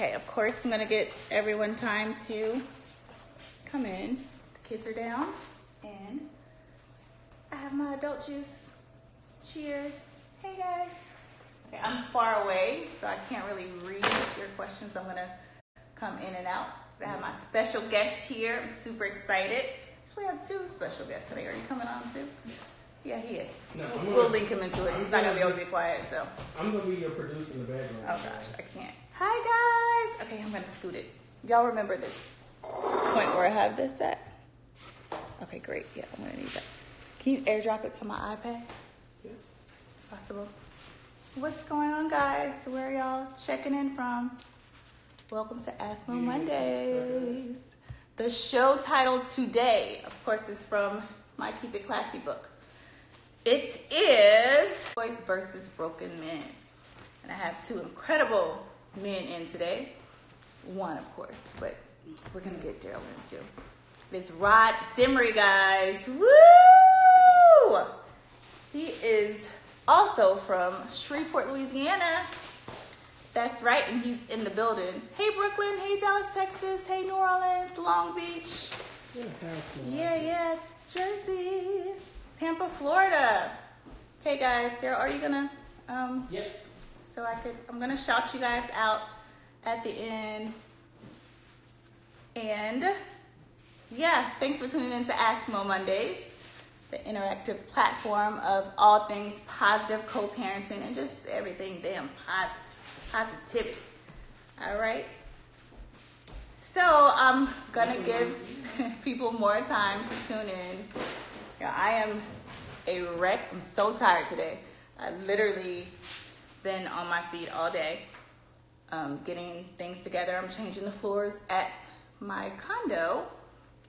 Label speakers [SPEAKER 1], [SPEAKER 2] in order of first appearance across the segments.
[SPEAKER 1] Okay, of course I'm gonna get everyone time to come in. The kids are down, and I have my adult juice. Cheers. Hey guys. Okay, I'm far away, so I can't really read your questions. I'm gonna come in and out. I have my special guest here. I'm super excited. Actually, I have two special guests today. Are you coming on too? Yeah, he is.
[SPEAKER 2] No,
[SPEAKER 1] we'll link him into it. He's not gonna be able to be quiet, so.
[SPEAKER 2] I'm gonna be your producer in the background.
[SPEAKER 1] Oh gosh, I can't. Hi guys. Okay, I'm gonna scoot it. Y'all remember this point where I have this at? Okay, great. Yeah, I'm gonna need that. Can you airdrop it to my iPad?
[SPEAKER 2] Yeah.
[SPEAKER 1] Possible. What's going on, guys? Where are y'all checking in from? Welcome to Ask Mo Mondays. The show title today, of course, is from my Keep It Classy book. It is Boys versus Broken Men. And I have two incredible men in today. One, of course, but we're going to get Daryl in too. It's Rod Demery, guys. Woo! He is also from Shreveport, Louisiana. That's right, and he's in the building. Hey, Brooklyn. Hey, Dallas, Texas. Hey, New Orleans, Long Beach. Yeah, Jersey. Tampa, Florida. Okay, guys, Daryl, are you gonna?
[SPEAKER 2] Yep.
[SPEAKER 1] So I'm gonna shout you guys out at the end. And yeah, thanks for tuning in to Ask Mo Mondays, the interactive platform of all things positive co-parenting and just everything damn positivity. All right. So I'm gonna give people more time to tune in. Yeah, I am a wreck. I'm so tired today. I literally been on my feet all day, getting things together. I'm changing the floors at my condo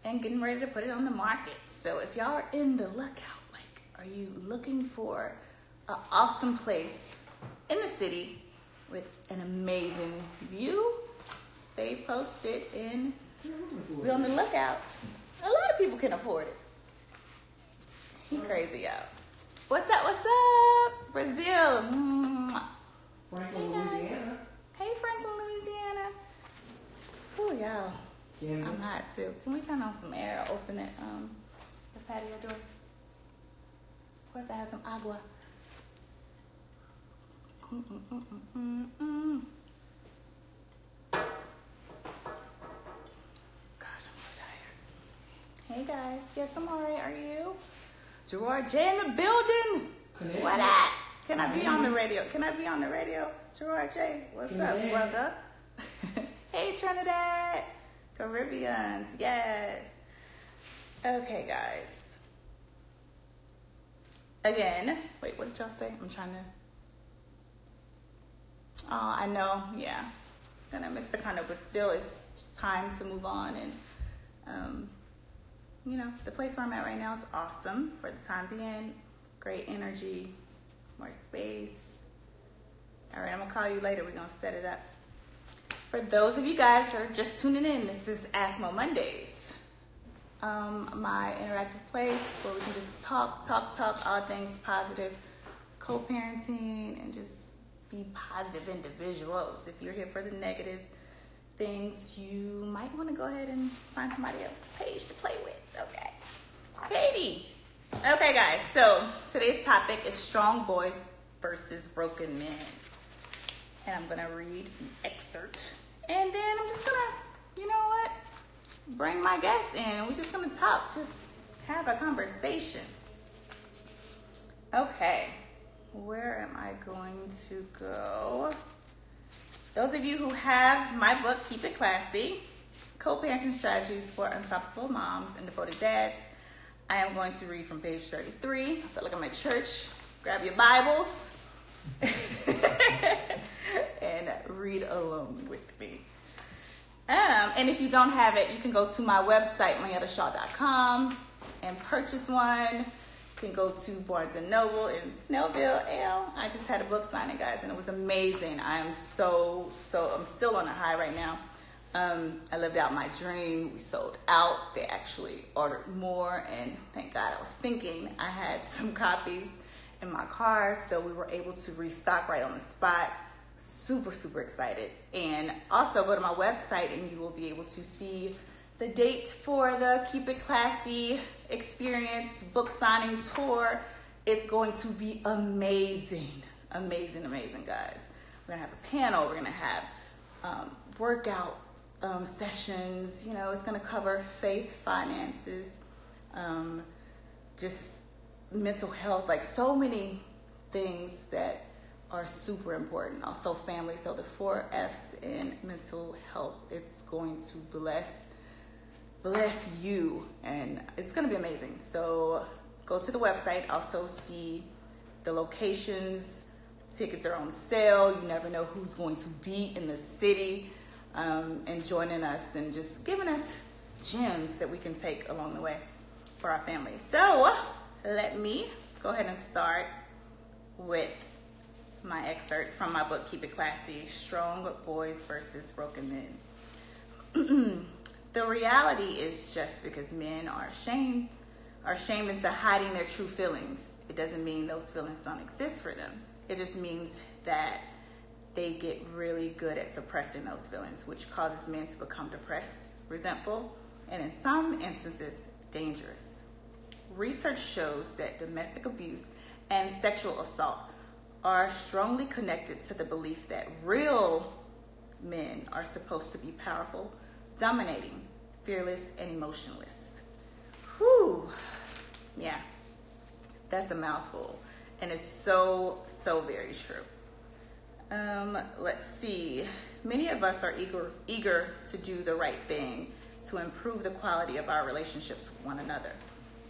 [SPEAKER 1] and getting ready to put it on the market. So if y'all are in the lookout, like, are you looking for an awesome place in the city with an amazing view? Stay posted and be on the lookout. A lot of people can afford it. He crazy out. What's up? What's up? Brazil.
[SPEAKER 2] Franklin,
[SPEAKER 1] Hey, guys.
[SPEAKER 2] Louisiana.
[SPEAKER 1] Hey, Franklin, Louisiana. Oh, y'all.
[SPEAKER 2] Canada.
[SPEAKER 1] I'm hot too. Can we turn on some air? Open it, the patio door. Of course, I have some agua. Gosh, I'm so tired. Hey guys, yes, I'm alright. Are you? Gerard J in the building.
[SPEAKER 2] Canadian.
[SPEAKER 1] What at? Can I be on the radio? Can I be on the radio? Gerard J, what's up, brother? Hey, Trinidad. Caribbeans, yes. Okay, guys. Again, wait, what did y'all say? I'm trying to. Oh, I know, yeah. Gonna miss the condo, but still, it's time to move on. And, you know, the place where I'm at right now is awesome for the time being. Great energy, more space. All right, I'm gonna call you later. We're gonna set it up. For those of you guys who are just tuning in, this is Ask Mo Mondays, my interactive place where we can just talk all things positive, co-parenting, and just be positive individuals. If you're here for the negative things, you might want to go ahead and find somebody else's page to play with, okay? Katie. Okay, guys, so today's topic is strong boys versus broken men. And I'm going to read an excerpt. And then I'm just going to, you know what, bring my guests in. And we're just going to talk, just have a conversation. Okay, where am I going to go? Those of you who have my book, Keep It Classy, Co-Parenting Strategies for Unstoppable Moms and Devoted Dads, I am going to read from page 33. I feel like I'm at church. Grab your Bibles. And read along with me. And if you don't have it, you can go to my website, MayettaShaw.com, and purchase one. You can go to Barnes & Noble in Snellville. I just had a book signing, guys, and it was amazing. I'm still on a high right now. I lived out my dream. We sold out. They actually ordered more, and thank God I was thinking I had some copies in my car, so we were able to restock right on the spot. super, super excited. And also go to my website and you will be able to see the dates for the Keep It Classy experience book signing tour. It's going to be amazing. Amazing, amazing, guys. We're going to have a panel. We're going to have workout sessions. You know, it's going to cover faith, finances, just mental health, like so many things that are super important. Also family. So the 4 F's in mental health. It's going to bless you, and it's going to be amazing. So go to the website, also see the locations. Tickets are on sale. You never know who's going to be in the city and joining us and just giving us gems that we can take along the way for our family. So let me go ahead and start with my excerpt from my book, Keep It Classy, Strong Boys versus Broken Men. The reality is just because men are shamed into hiding their true feelings, it doesn't mean those feelings don't exist for them. It just means that they get really good at suppressing those feelings, which causes men to become depressed, resentful, and in some instances, dangerous. Research shows that domestic abuse and sexual assault are strongly connected to the belief that real men are supposed to be powerful, dominating, fearless, and emotionless. Whew. Yeah, that's a mouthful. And it's so, so very true. Let's see. Many of us are eager to do the right thing to improve the quality of our relationships with one another.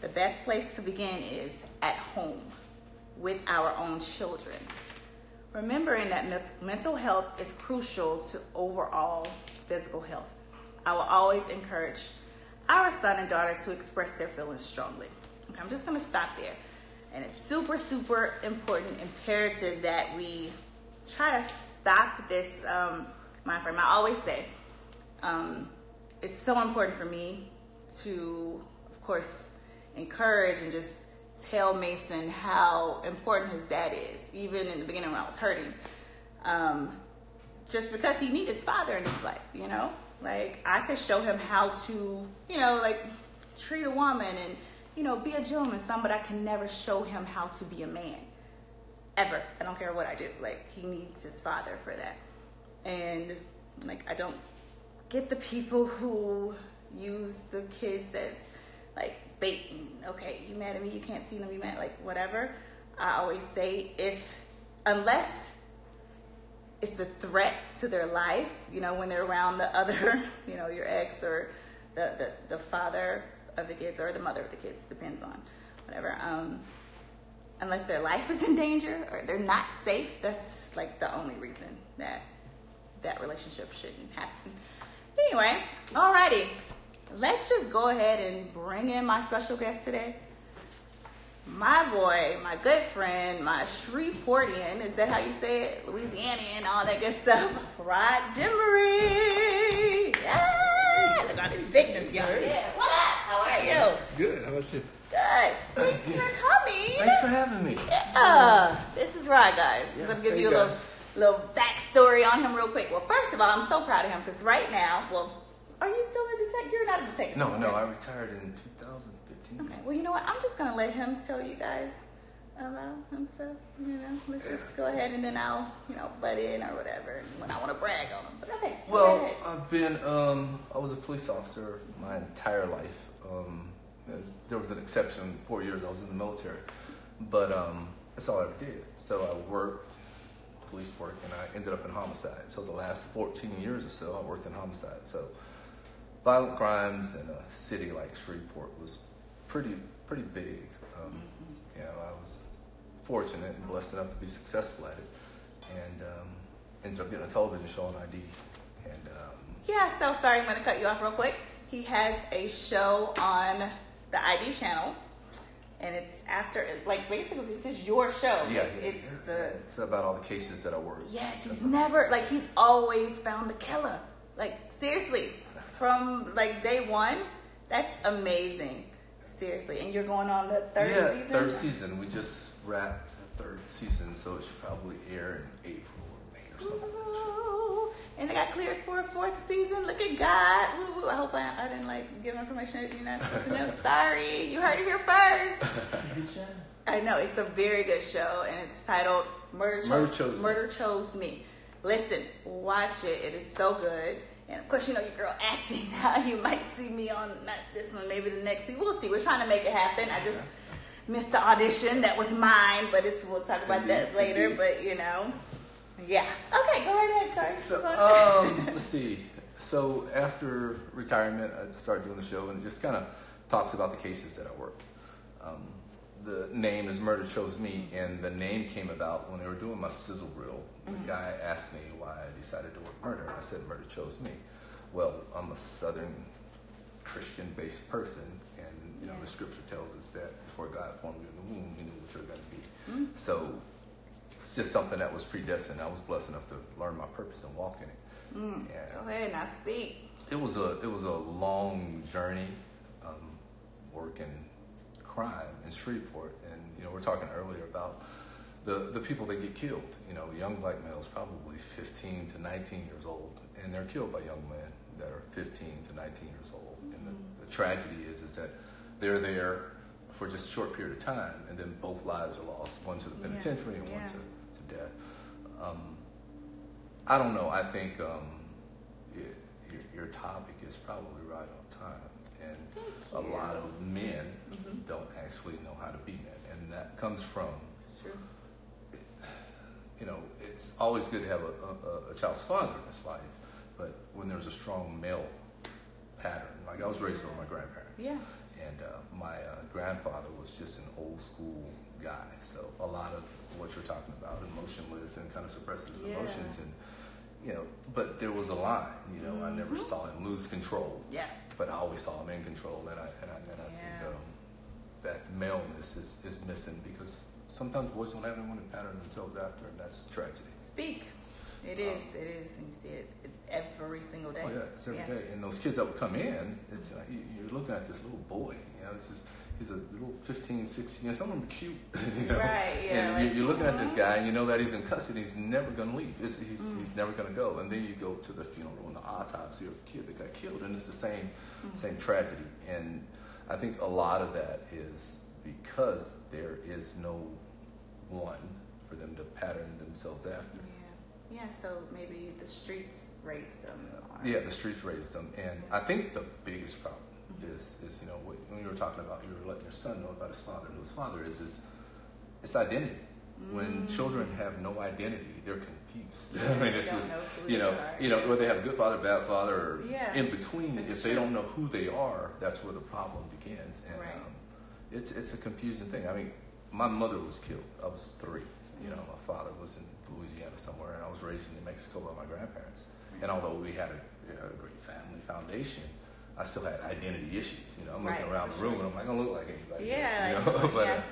[SPEAKER 1] The best place to begin is at home with our own children. Remembering that mental health is crucial to overall physical health. I will always encourage our son and daughter to express their feelings strongly. Okay, I'm just going to stop there. And it's super, super important, imperative that we try to stop this mind frame. I always say it's so important for me to, of course, encourage and just tell Mason how important his dad is, even in the beginning when I was hurting. Just because he needs his father in his life, you know? Like, I could show him how to, you know, like, treat a woman and, you know, be a gentleman, but I can never show him how to be a man. Ever. I don't care what I do. Like, he needs his father for that. And, like, I don't get the people who use the kids as, like, bait. Okay, you mad at me, you can't see them, you mad, like, whatever. I always say, unless it's a threat to their life, you know, when they're around the other, you know, your ex or the father of the kids or the mother of the kids, depends on whatever. Unless their life is in danger or they're not safe, that's like the only reason that relationship shouldn't happen. Anyway, alrighty, let's just go ahead and bring in my special guest today. My boy, my good friend, my Shreveportian, is that how you say it? Louisianian and all that good stuff. Rod Demery. Yeah, look at this thickness, y'all. Yeah, what up? How are you?
[SPEAKER 3] Good, how about you?
[SPEAKER 1] Good. Thanks for coming.
[SPEAKER 3] Thanks for having me.
[SPEAKER 1] Yeah. This is Rod, guys. I'm going to give
[SPEAKER 3] Hey,
[SPEAKER 1] you a little backstory on him real quick. Well, first of all, I'm so proud of him because right now, are you still a detective? You're not a detective.
[SPEAKER 3] No, I retired in 2015.
[SPEAKER 1] Okay, well, you know what? I'm just going to let him tell you guys about himself. You know, let's just go ahead and then I'll, you know, butt in or whatever when I want to brag on him. But okay.
[SPEAKER 3] Well, I've been, I was a police officer my entire life. There was an exception, 4 years I was in the military. But that's all I ever did. So I worked, police work, and I ended up in homicide. So the last 14 years or so, I worked in homicide. So violent crimes in a city like Shreveport was pretty big. You know, I was fortunate and blessed enough to be successful at it, and ended up getting a television show on ID. And
[SPEAKER 1] yeah, so sorry, I'm going to cut you off real quick. He has a show on the ID channel, and it's after, like, basically this is your show.
[SPEAKER 3] Yeah, it's about all the cases that I worked.
[SPEAKER 1] Yes, he's always found the killer. Like, seriously, from like day one. That's amazing. Seriously. And you're going on the third season?
[SPEAKER 3] Yeah, third season. We just wrapped the third season, so it should probably air in April or May or so.
[SPEAKER 1] Ooh. And they got cleared for a 4th season. Look at God. Woo, woo. I hope I didn't like give information that you're not supposed to know. Sorry, you heard it here first.
[SPEAKER 2] Good show.
[SPEAKER 1] I know, it's a very good show, and it's titled Murder Chose Me. Listen, watch it. It is so good. And of course, you know your girl acting. You might see me on not this one, maybe the next season. We'll see. We're trying to make it happen. I just missed the audition. That was mine, but we'll talk about that later. But you know, yeah. Okay, go right ahead. Sorry.
[SPEAKER 3] So, let's see. So after retirement, I started doing the show, and it just kind of talks about the cases that I worked. The name is Murder Chose Me, and the name came about when they were doing my sizzle reel. The guy asked me why I decided to work murder, and I said murder chose me. Well, I'm a Southern Christian-based person, and you know the scripture tells us that before God formed you in the womb, He knew what you're going to be. So it's just something that was predestined. I was blessed enough to learn my purpose and walk in it.
[SPEAKER 1] Go ahead, now speak.
[SPEAKER 3] It was a long journey, working crime in Shreveport, and you know we're talking earlier about the people that get killed. You know, young black males, probably 15 to 19 years old, and they're killed by young men that are 15 to 19 years old. And the tragedy is that they're there for just a short period of time, and then both lives are lost, one to the penitentiary and one to death. I don't know. I think your topic is probably right on time, and a lot of men don't actually know how to be men, and that comes from, you know, it's always good to have a child's father in his life, but when there's a strong male pattern, like I was raised with my grandparents, and my grandfather was just an old school guy, so a lot of what you're talking about, emotionless and kind of suppresses emotions, and you know, but there was a line, you know, I never saw him lose control, but I always saw him in control, and I think that maleness is missing, because sometimes boys don't have anyone to pattern themselves after, and that's tragedy.
[SPEAKER 1] Speak. It is, and you see it every single day.
[SPEAKER 3] Oh yeah, it's every day. And those kids that would come in, it's you're looking at this little boy, you know, he's a little 15, 16, and some of them are cute, you know?
[SPEAKER 1] Right, yeah.
[SPEAKER 3] And you're looking at this guy, and you know that he's in custody, he's never going to leave. He's never going to go. And then you go to the funeral and the autopsy of the kid that got killed, and it's the same tragedy. And I think a lot of that is because there is no one for them to pattern themselves after.
[SPEAKER 1] Yeah, so maybe the streets raised them.
[SPEAKER 3] Yeah, the streets raised them. And I think the biggest problem is you know, when you were talking about, you were letting your son know about his father, who his father is it's identity. When children have no identity, they're confused. I mean, it's just, you know, whether they have a good father, bad father, or in between, if they don't know who they are, that's where the problem begins. And it's a confusing thing. I mean, my mother was killed. I was 3. You know, my father was in Louisiana somewhere, and I was raised in New Mexico by my grandparents. And although we had a great family foundation, I still had identity issues. You know, I'm looking around the room, and I'm like, I don't look like anybody.
[SPEAKER 1] Yeah,
[SPEAKER 3] you know? But,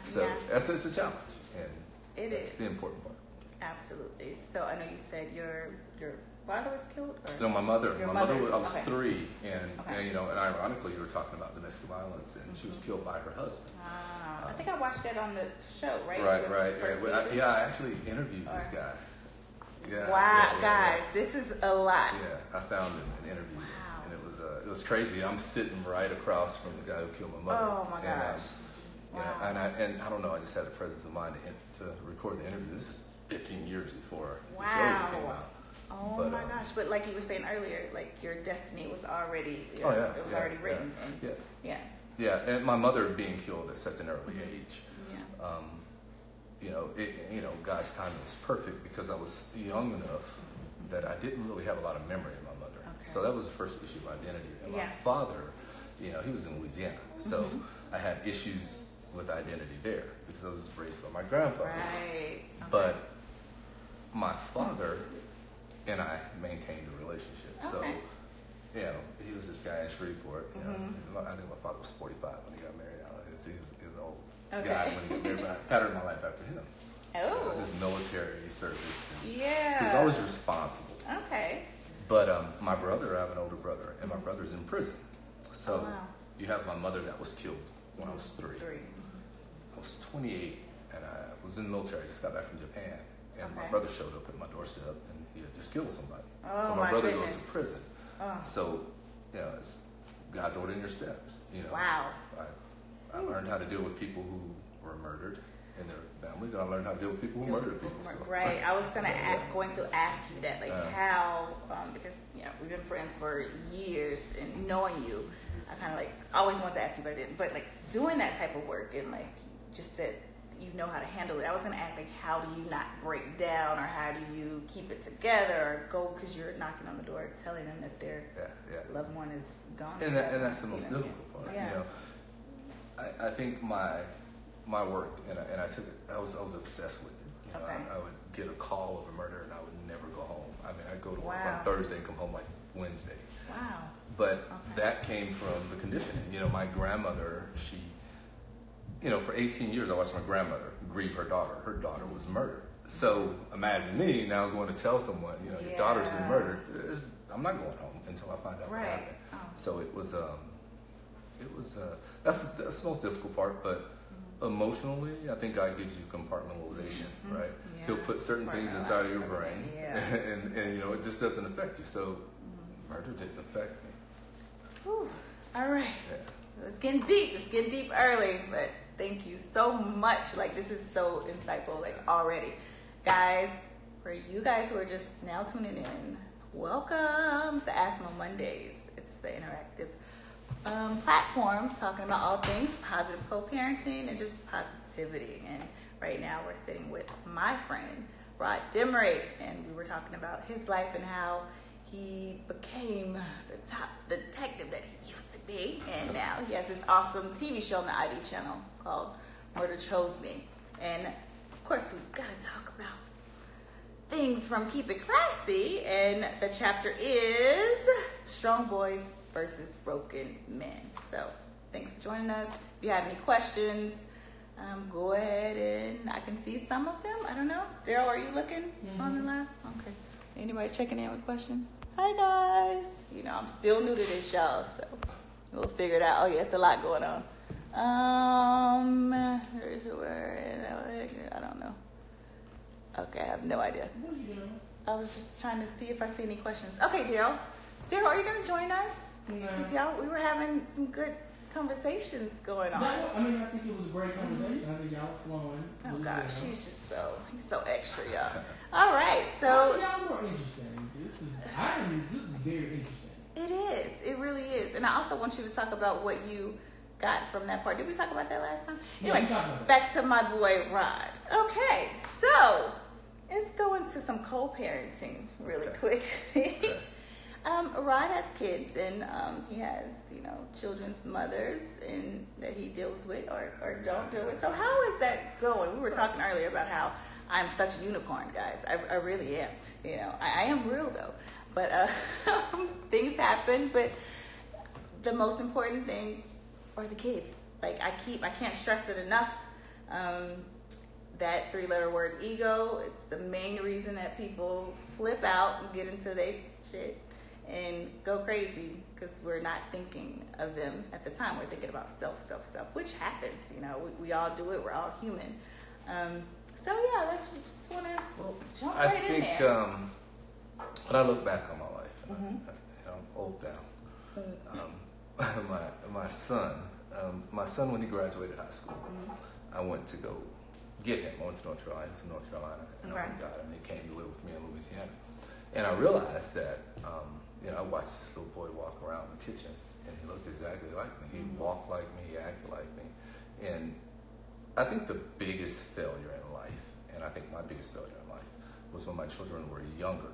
[SPEAKER 3] so that's it's a challenge, and that's the important part.
[SPEAKER 1] Absolutely. So I know you said your father was killed? Or?
[SPEAKER 3] No, my mother. I was 3, and you know, and ironically, you were talking about domestic violence, and she was killed by her husband.
[SPEAKER 1] I think I watched that on the show, right?
[SPEAKER 3] Right. I actually interviewed this guy. Yeah.
[SPEAKER 1] Wow, guys, this is a lot.
[SPEAKER 3] Yeah, I found an interview, and it was crazy. I'm sitting right across from the guy who killed my mother.
[SPEAKER 1] Oh my gosh.
[SPEAKER 3] Wow. And I don't know. I just had the presence of mind to record the interview. This is 15 years before the show came out.
[SPEAKER 1] Oh my gosh! But like you were saying earlier, like your destiny was already it was already written.
[SPEAKER 3] Yeah, and my mother being killed at such an early age. You know, God's timing was perfect, because I was young enough that I didn't really have a lot of memory of my mother. So that was the first issue of identity. And my father, you know, he was in Louisiana, so I had issues with identity there because I was raised by my grandfather.
[SPEAKER 1] Right.
[SPEAKER 3] But my father and I maintained a relationship. So, you know, he was this guy in Shreveport. You know, I think my father was 45 when he got married. He was an old guy when he got married, but I patterned my life after him. His military service. He was always responsible. But my brother, I have an older brother, and my brother's in prison. So you have my mother that was killed when I was 3. I was 28, and I was in the military. I just got back from Japan. and my
[SPEAKER 1] Okay.
[SPEAKER 3] brother showed up at my doorstep, and he had just killed somebody.
[SPEAKER 1] Oh,
[SPEAKER 3] so
[SPEAKER 1] my
[SPEAKER 3] my brother
[SPEAKER 1] goodness.
[SPEAKER 3] goes to prison.
[SPEAKER 1] Oh.
[SPEAKER 3] So, you know, it's God's ordering your steps. You know,
[SPEAKER 1] Wow.
[SPEAKER 3] I learned how to deal with people who were murdered in their families, and I learned how to deal with people who murdered people. So.
[SPEAKER 1] Right. I was going to ask you that, like how, because we've been friends for years, and knowing you, I kind of like always wanted to ask you, but I didn't. But like doing that type of work, and like you just said, you know how to handle it. I was going to ask, like, how do you not break down, or how do you keep it together, or go because you're knocking on the door, telling them that their loved one is gone.
[SPEAKER 3] And that's the most difficult part.
[SPEAKER 1] Yeah.
[SPEAKER 3] You know, I think my work, and I took it. I was obsessed with it. You know,
[SPEAKER 1] Okay.
[SPEAKER 3] I would get a call of a murder, and I would never go home. I mean, I'd go to work
[SPEAKER 1] Wow.
[SPEAKER 3] on Thursday and come home like Wednesday.
[SPEAKER 1] Wow.
[SPEAKER 3] But that came from the conditioning. You know, my grandmother, she, for 18 years I watched my grandmother grieve her daughter. Her daughter was murdered. So imagine me now going to tell someone, your daughter's been murdered. I'm not going home until I find out what happened.
[SPEAKER 1] Oh.
[SPEAKER 3] So that's the most difficult part. But emotionally, I think God gives you compartmentalization, right?
[SPEAKER 1] Yeah.
[SPEAKER 3] He'll put certain things inside of your brain,
[SPEAKER 1] Yeah.
[SPEAKER 3] and it just doesn't affect you. So murder didn't affect me.
[SPEAKER 1] Whew. All right.
[SPEAKER 3] Yeah.
[SPEAKER 1] It's getting deep. It's getting deep early, but thank you so much. Like, this is so insightful, like, already. Guys, for you guys who are just now tuning in, welcome to ASMO Mondays. It's the interactive platform talking about all things positive co-parenting and just positivity. And right now we're sitting with my friend, Rod Demery, and we were talking about his life and how he became the top detective that he used to be, and now he has this awesome TV show on the ID channel called Murder Chose Me. And of course, we've got to talk about things from Keep It Classy, and the chapter is Strong Boys versus Broken Men. So thanks for joining us. If you have any questions, go ahead, and I can see some of them. I don't know. Daryl, are you looking on the live? Okay. Anybody checking in with questions? Hi, guys. I'm still new to this, y'all, so we'll figure it out. Oh, yeah, it's a lot going on. I don't know. Okay, I have no idea.
[SPEAKER 2] What are you doing?
[SPEAKER 1] I was just trying to see if I see any questions. Okay, Daryl. Daryl, are you going to join us?
[SPEAKER 2] No.
[SPEAKER 1] Because y'all, we were having some good conversations going on.
[SPEAKER 2] I think it was a great conversation. I think y'all were flowing.
[SPEAKER 1] Oh,
[SPEAKER 2] really
[SPEAKER 1] gosh,
[SPEAKER 2] well.
[SPEAKER 1] he's so extra, y'all. All right, so...
[SPEAKER 2] Y'all were interesting. This is very interesting.
[SPEAKER 1] It is. It really is. And I also want you to talk about what you got from that part. Did we talk about that last time?
[SPEAKER 2] Yeah,
[SPEAKER 1] Anyway,
[SPEAKER 2] we talked about it.
[SPEAKER 1] back to my boy, Rod. Okay, so let's go into some co-parenting really quick.
[SPEAKER 3] Okay.
[SPEAKER 1] Rod has kids, and he has, children's mothers and that he deals with or don't deal with. So how is that going? We were talking earlier about how I'm such a unicorn, guys. I really am. I am real, though. But things happen, but the most important things are the kids. Like, I can't stress it enough. That 3-letter word, ego, it's the main reason that people flip out and get into their shit and go crazy, because we're not thinking of them at the time. We're thinking about self, which happens. We all do it. We're all human. So yeah, let's just want to jump right in there.
[SPEAKER 3] I think when I look back on my life, and I'm old now. My son, when he graduated high school, I went to go get him. I went to North Carolina. He's in North Carolina, and I got him. He came to live with me in Louisiana, and I realized that. I watched this little boy walk around the kitchen, and he looked exactly like me. He walked like me, he acted like me. And I think the biggest failure in life, and I think my biggest failure in life, was when my children were younger,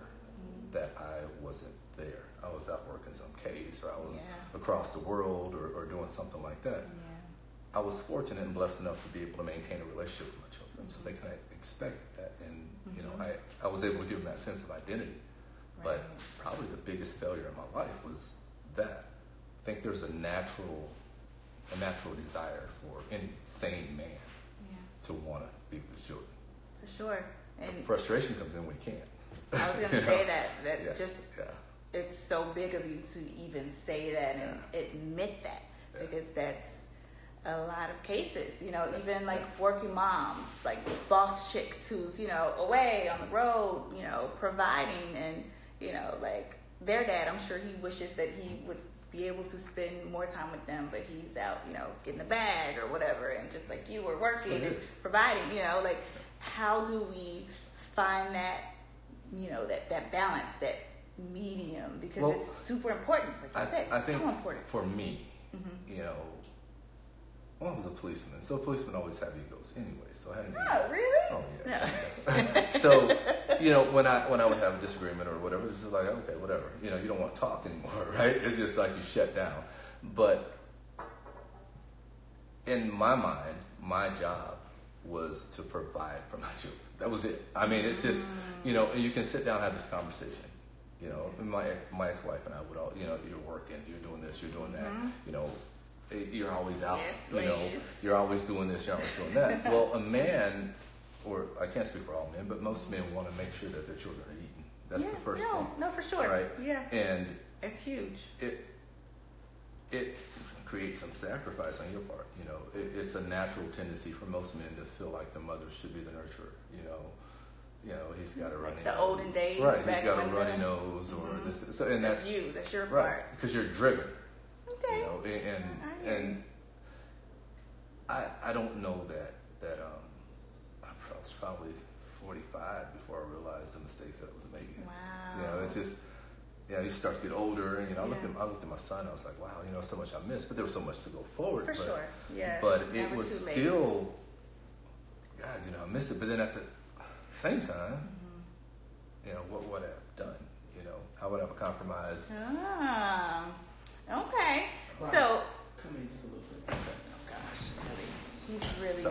[SPEAKER 3] that I wasn't there. I was out working some case, or I was across the world, or doing something like that. Yeah. I was fortunate and blessed enough to be able to maintain a relationship with my children, so they kind of expected that. And, I was able to give them that sense of identity. But probably the biggest failure in my life was that. I think there's a natural desire for any sane man to want to be with his children.
[SPEAKER 1] For sure. And
[SPEAKER 3] the frustration comes in when you can't.
[SPEAKER 1] I was going to say that it's so big of you to even say that and admit that, because that's a lot of cases, even like working moms, like boss chicks who's, away on the road, providing, and, like their dad, I'm sure he wishes that he would be able to spend more time with them, but he's out, getting the bag or whatever, and just like you were working and providing, like how do we find that, that balance, that medium, because it's super important, like you said,
[SPEAKER 3] I think
[SPEAKER 1] so important.
[SPEAKER 3] For me, I was a policeman, so policemen always have egos anyway. So I had an ego.
[SPEAKER 1] Oh, really?
[SPEAKER 3] Oh, yeah.
[SPEAKER 1] No.
[SPEAKER 3] So, when I would have a disagreement or whatever, it's just like, okay, whatever. You don't want to talk anymore, right? It's just like you shut down. But in my mind, my job was to provide for my children. That was it. I mean, it's just, and you can sit down and have this conversation. And my ex-wife and I would all, you're working, you're doing this, you're doing that, you're always out,
[SPEAKER 1] Yes,
[SPEAKER 3] you're always doing this, you're always doing that. Well, a man, or I can't speak for all men, but most men want to make sure that their children are eating. That's the first thing.
[SPEAKER 1] No, for sure.
[SPEAKER 3] Right?
[SPEAKER 1] Yeah.
[SPEAKER 3] And
[SPEAKER 1] it's huge.
[SPEAKER 3] It creates some sacrifice on your part. It's a natural tendency for most men to feel like the mother should be the nurturer. He's got a runny nose.
[SPEAKER 1] The olden days.
[SPEAKER 3] Right, he's got a runny nose, or this. So, and
[SPEAKER 1] that's you. That's your
[SPEAKER 3] right,
[SPEAKER 1] part.
[SPEAKER 3] because you're driven.
[SPEAKER 1] Okay.
[SPEAKER 3] And I don't know that I was probably 45 before I realized the mistakes that I was making.
[SPEAKER 1] Wow.
[SPEAKER 3] It's just, you start to get older, and I looked at my son. I was like, wow, so much I missed, but there was so much to go forward.
[SPEAKER 1] For sure. Yeah.
[SPEAKER 3] But it was still, God, I missed it. But then at the same time, what would I have done? How would I have compromised?
[SPEAKER 1] Okay.
[SPEAKER 2] Right.
[SPEAKER 1] So,
[SPEAKER 2] come in just a little bit.
[SPEAKER 1] oh gosh, really, he's really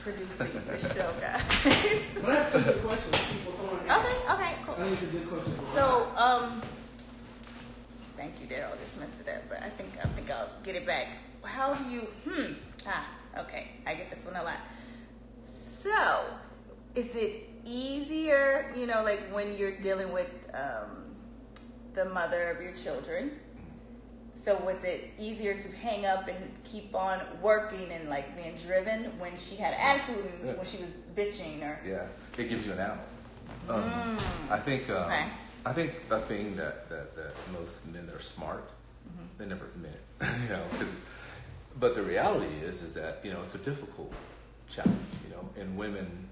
[SPEAKER 1] producing the show,
[SPEAKER 2] But I
[SPEAKER 1] guys.
[SPEAKER 2] have some good questions.
[SPEAKER 1] Okay, cool.
[SPEAKER 2] I think it's a good question.
[SPEAKER 1] So, thank you, Daryl. Just messed it up, but I think I'll get it back. How do you? Okay, I get this one a lot. So, is it easier, like when you're dealing with the mother of your children? So was it easier to hang up and keep on working and like being driven when she had attitude and when she was bitching, or?
[SPEAKER 3] Yeah, it gives you an out. I think I think the thing that most men that are smart, they never admit, but the reality is that it's a difficult challenge, and women,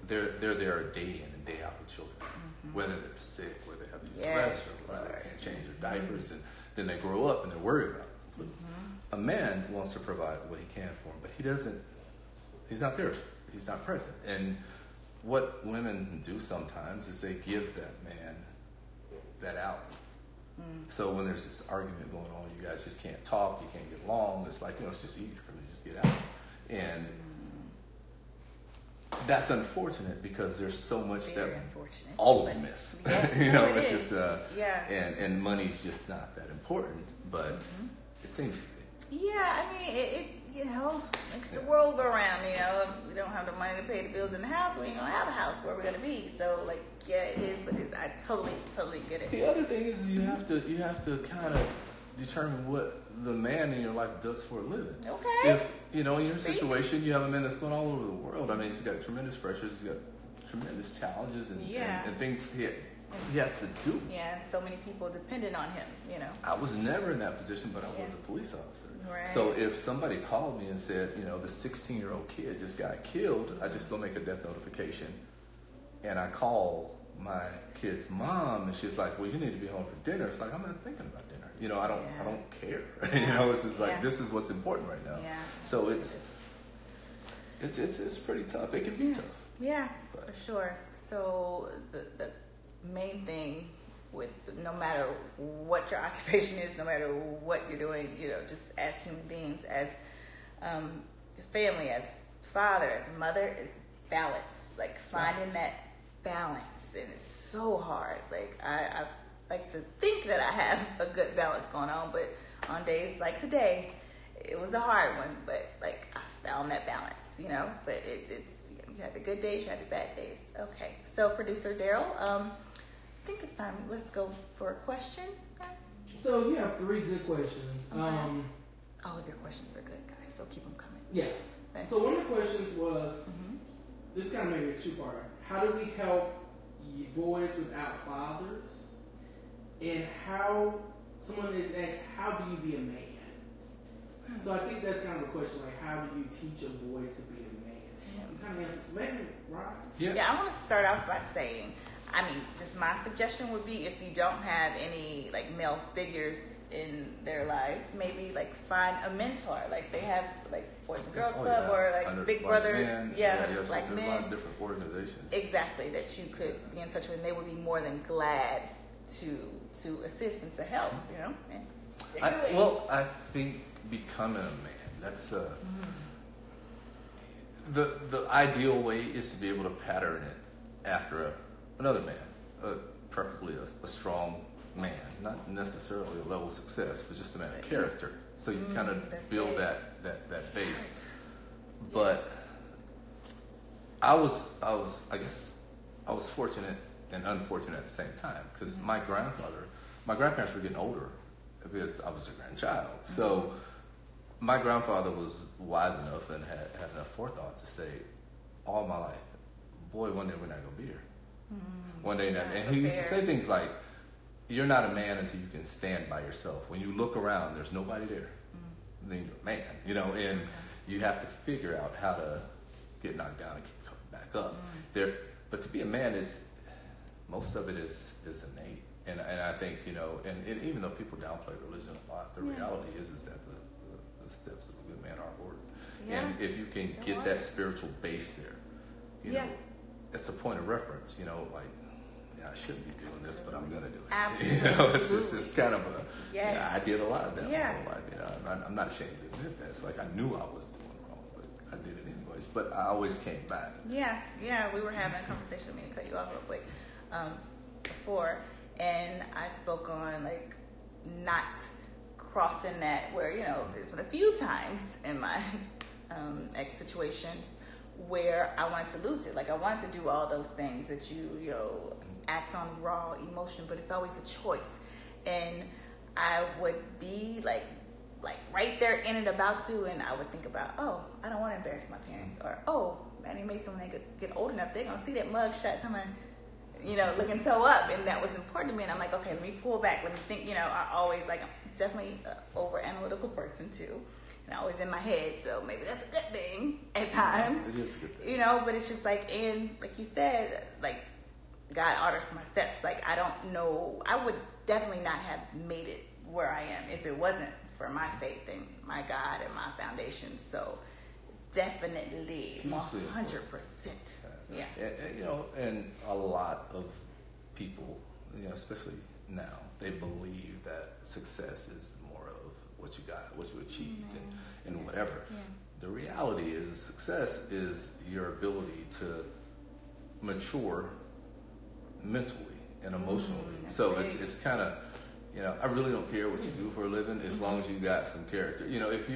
[SPEAKER 3] they're there day in and day out with children, whether they're sick, whether they have to use rest, or whether they can't change their diapers, and then they grow up and they're worried about it. A man wants to provide what he can for him, but he's not there, he's not present. And what women do sometimes is they give that man that out. So when there's this argument going on, you guys just can't talk, you can't get along, it's like, it's just easier for me to just get out. And that's unfortunate because there's so much that all of them miss.
[SPEAKER 1] Yes,
[SPEAKER 3] it's just and money's just not that important, but it seems to be.
[SPEAKER 1] Yeah, I mean it makes the world go round. If we don't have the money to pay the bills in the house, we ain't gonna have a house where we're gonna be. So it is, but I totally get it.
[SPEAKER 3] The other thing is you have to kind of determine what the man in your life does for a living.
[SPEAKER 1] Okay.
[SPEAKER 3] If in your situation you have a man that's going all over the world, I mean, he's got tremendous pressures, he's got tremendous challenges and things he has to do.
[SPEAKER 1] Yeah, so many people depended on him.
[SPEAKER 3] I was never in that position, but I was a police officer.
[SPEAKER 1] Right.
[SPEAKER 3] So if somebody called me and said, the 16-year-old kid just got killed, I just go make a death notification, and I call my kid's mom, and she's like, well, you need to be home for dinner. It's like, I'm not thinking about dinner. I don't care. It's just like, this is what's important right now.
[SPEAKER 1] Yeah.
[SPEAKER 3] So it's pretty tough. It can be tough.
[SPEAKER 1] Yeah, for sure. So the main thing with no matter what your occupation is, no matter what you're doing, just as human beings, as family, as father, as mother, is balance. Like finding that balance, and it's so hard. Like I like to think that I have a good balance going on, but on days like today, it was a hard one. But I found that balance, But it's you have the good days, you have the bad days. Okay, so producer Daryl, I think it's time. Let's go for a question, guys.
[SPEAKER 2] So you have 3 good questions.
[SPEAKER 1] Okay. All of your questions are good, guys. so keep them coming.
[SPEAKER 2] Yeah.
[SPEAKER 1] Okay.
[SPEAKER 2] So one of the questions was, this kind of made me a two-parter. How do we help boys without fathers? And how, someone is asked, how do you be a man? So I think that's kind of a question, like, how do you teach a boy to be a man? You kind of answer, maybe, right?
[SPEAKER 1] Yeah, I want to start off by saying, I mean, just my suggestion would be if you don't have any like male figures in their life, maybe like find a mentor. Like they have like Boys and Girls Club or like Big Brother, like
[SPEAKER 3] there's
[SPEAKER 1] men.
[SPEAKER 3] a lot of different organizations.
[SPEAKER 1] Exactly, that you could be in touch with, and they would be more than glad to assist and to help. You know. And
[SPEAKER 3] I think becoming a man, that's the ideal way is to be able to pattern it after another man, preferably a strong man, not necessarily a level of success, but just a man of character. So you kind of build that base. But I guess I was fortunate and unfortunate at the same time because my grandparents were getting older because I was a grandchild. So my grandfather was wise enough and had enough forethought to say, all my life, boy, one day we're not going to be here. One day, and he used to say things like, you're not a man until you can stand by yourself. When you look around, there's nobody there. Then you're a man, you know, and you have to figure out how to get knocked down and keep coming back up. But to be a man, most of it is innate. And I think, you know, and even though people downplay religion a lot, the reality is that the steps of a good man are ordered. Yeah. And if you can get that spiritual base there, you know, it's a point of reference, you know, like, I shouldn't be doing this, but I'm going to do it.
[SPEAKER 1] Absolutely.
[SPEAKER 3] You know, it's kind of I did a lot of that. Yeah. You know, I'm not ashamed to admit that. It's like I knew I was doing wrong, but I did it anyways. But I always came back.
[SPEAKER 1] Yeah. We were having a conversation. I mean, to cut you off real quick before, and I spoke on like not crossing that where, you know, there's been a few times in my ex situations where I wanted to lose it. Like I wanted to do all those things that you know, act on raw emotion, but it's always a choice. And I would be like right there in it about to, and I would think about, oh, I don't want to embarrass my parents, or oh, Manny Mason, when they get old enough, they're gonna see that mug shot coming, you know, looking so up, and that was important to me. And I'm like, okay, let me pull back, let me think. You know, I always I'm definitely an over analytical person too. And always in my head, so maybe that's a good thing at times.
[SPEAKER 3] It is a good thing.
[SPEAKER 1] You know, but it's just like, and like you said, like God orders my steps. Like I don't know, I would definitely not have made it where I am if it wasn't for my faith in my God and my foundation. So definitely 100%. Yeah.
[SPEAKER 3] And, you know, and a lot of people, you know, especially now, they believe that success is more of what you got, what you achieved, and whatever. Yeah. The reality is success is your ability to mature mentally and emotionally. So it's kind of, you know, I really don't care what you do for a living as long as you got some character. You know, if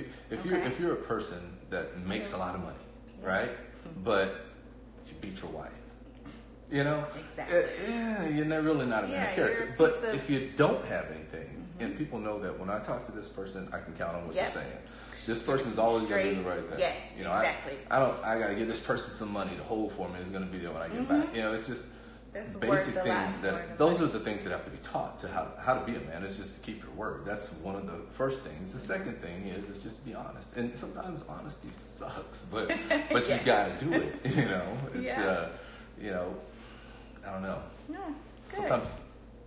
[SPEAKER 3] you're a person that makes a lot of money, right? But you beat your wife, you know, you're really not a man of character. But if you don't have anything, and people know that when I talk to this person, I can count on what you're saying. This person's always going to do the right thing.
[SPEAKER 1] Yes,
[SPEAKER 3] you know,
[SPEAKER 1] exactly.
[SPEAKER 3] I got to give this person some money to hold for me. It's going to be there when I get back. You know, it's just basic things those are the things that have to be taught to how to be a man. It's just to keep your word. That's one of the first things. The second thing is just be honest. And sometimes honesty sucks, but you got to do it. You know, it's you know, I don't know.
[SPEAKER 1] Yeah, good.
[SPEAKER 3] Sometimes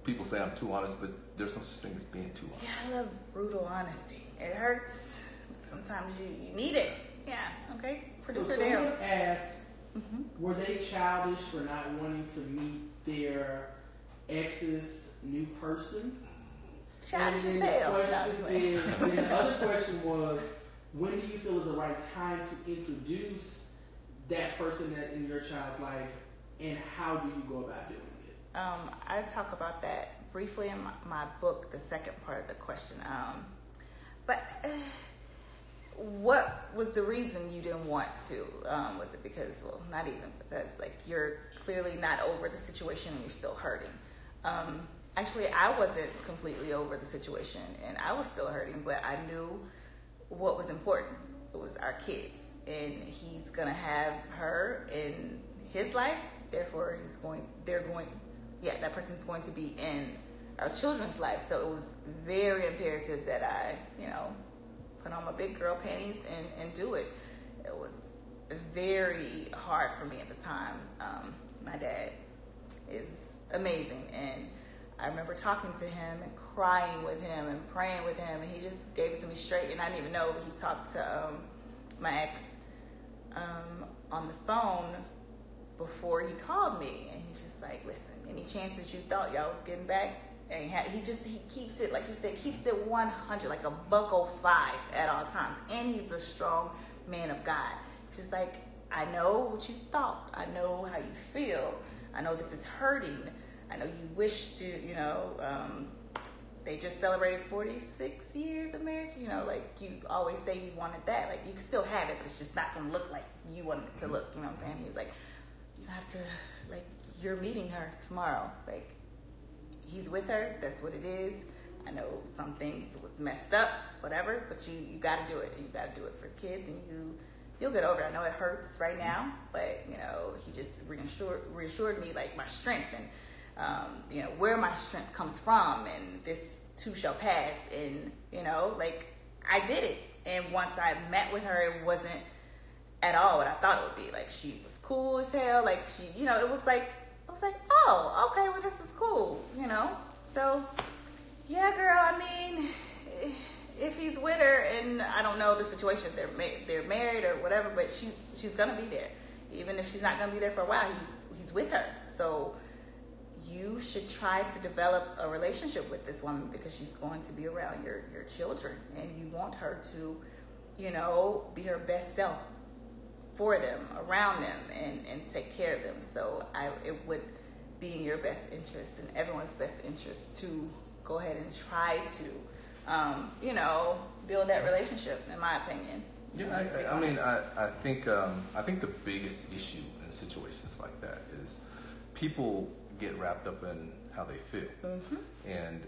[SPEAKER 3] people say I'm too honest, but there's no such thing as being too honest.
[SPEAKER 1] Yeah, I love brutal honesty. It hurts. Sometimes you need it. Yeah. Okay. Producer
[SPEAKER 2] so
[SPEAKER 1] Daryl
[SPEAKER 2] someone asked, were they childish for not wanting to meet their ex's new person?
[SPEAKER 1] Childish as hell.
[SPEAKER 2] The other question was, when do you feel is the right time to introduce that person that in your child's life, and how do you go about doing it?
[SPEAKER 1] I talk about that briefly in my book, the second part of the question. But what was the reason you didn't want to? Was it because, well, not even because, like, you're clearly not over the situation and you're still hurting. Actually, I wasn't completely over the situation and I was still hurting, but I knew what was important. it was our kids, and he's gonna have her in his life. Therefore, that person's going to be in our children's life. So it was very imperative that I, put on my big girl panties and do it. It was very hard for me at the time. My dad is amazing, and I remember talking to him and crying with him and praying with him, and he just gave it to me straight. And I didn't even know he talked to my ex on the phone before he called me, and he's just like, listen, any chance that you thought y'all was getting back? And he keeps it, like you said, keeps it 100, like a $105 at all times. And he's a strong man of God. He's just like, I know what you thought. I know how you feel. I know this is hurting. I know you wish to, they just celebrated 46 years of marriage. Like you always say you wanted that. Like you can still have it, but it's just not going to look like you wanted it to look. You know what I'm saying? He was like, you have to, like, you're meeting her tomorrow. Like, he's with her. That's what it is. I know some things was messed up, whatever, but you got to do it. And you got to do it for kids, and you'll get over it. I know it hurts right now, but, he just reassured me, like, my strength and, where my strength comes from, and this too shall pass. And, like, I did it. And once I met with her, it wasn't at all what I thought it would be. Like, she was cool as hell. Like, she, it was like, oh, okay, well, this is cool, So, yeah, girl, I mean, if he's with her, and I don't know the situation, they're married or whatever, but she's going to be there. Even if she's not going to be there for a while, he's with her. So, you should try to develop a relationship with this woman, because she's going to be around your children, and you want her to, be her best self for them, around them, and take care of them. So it would be in your best interest and everyone's best interest to go ahead and try to, build that relationship, in my opinion.
[SPEAKER 3] Yeah, I think the biggest issue in situations like that is people get wrapped up in how they feel, and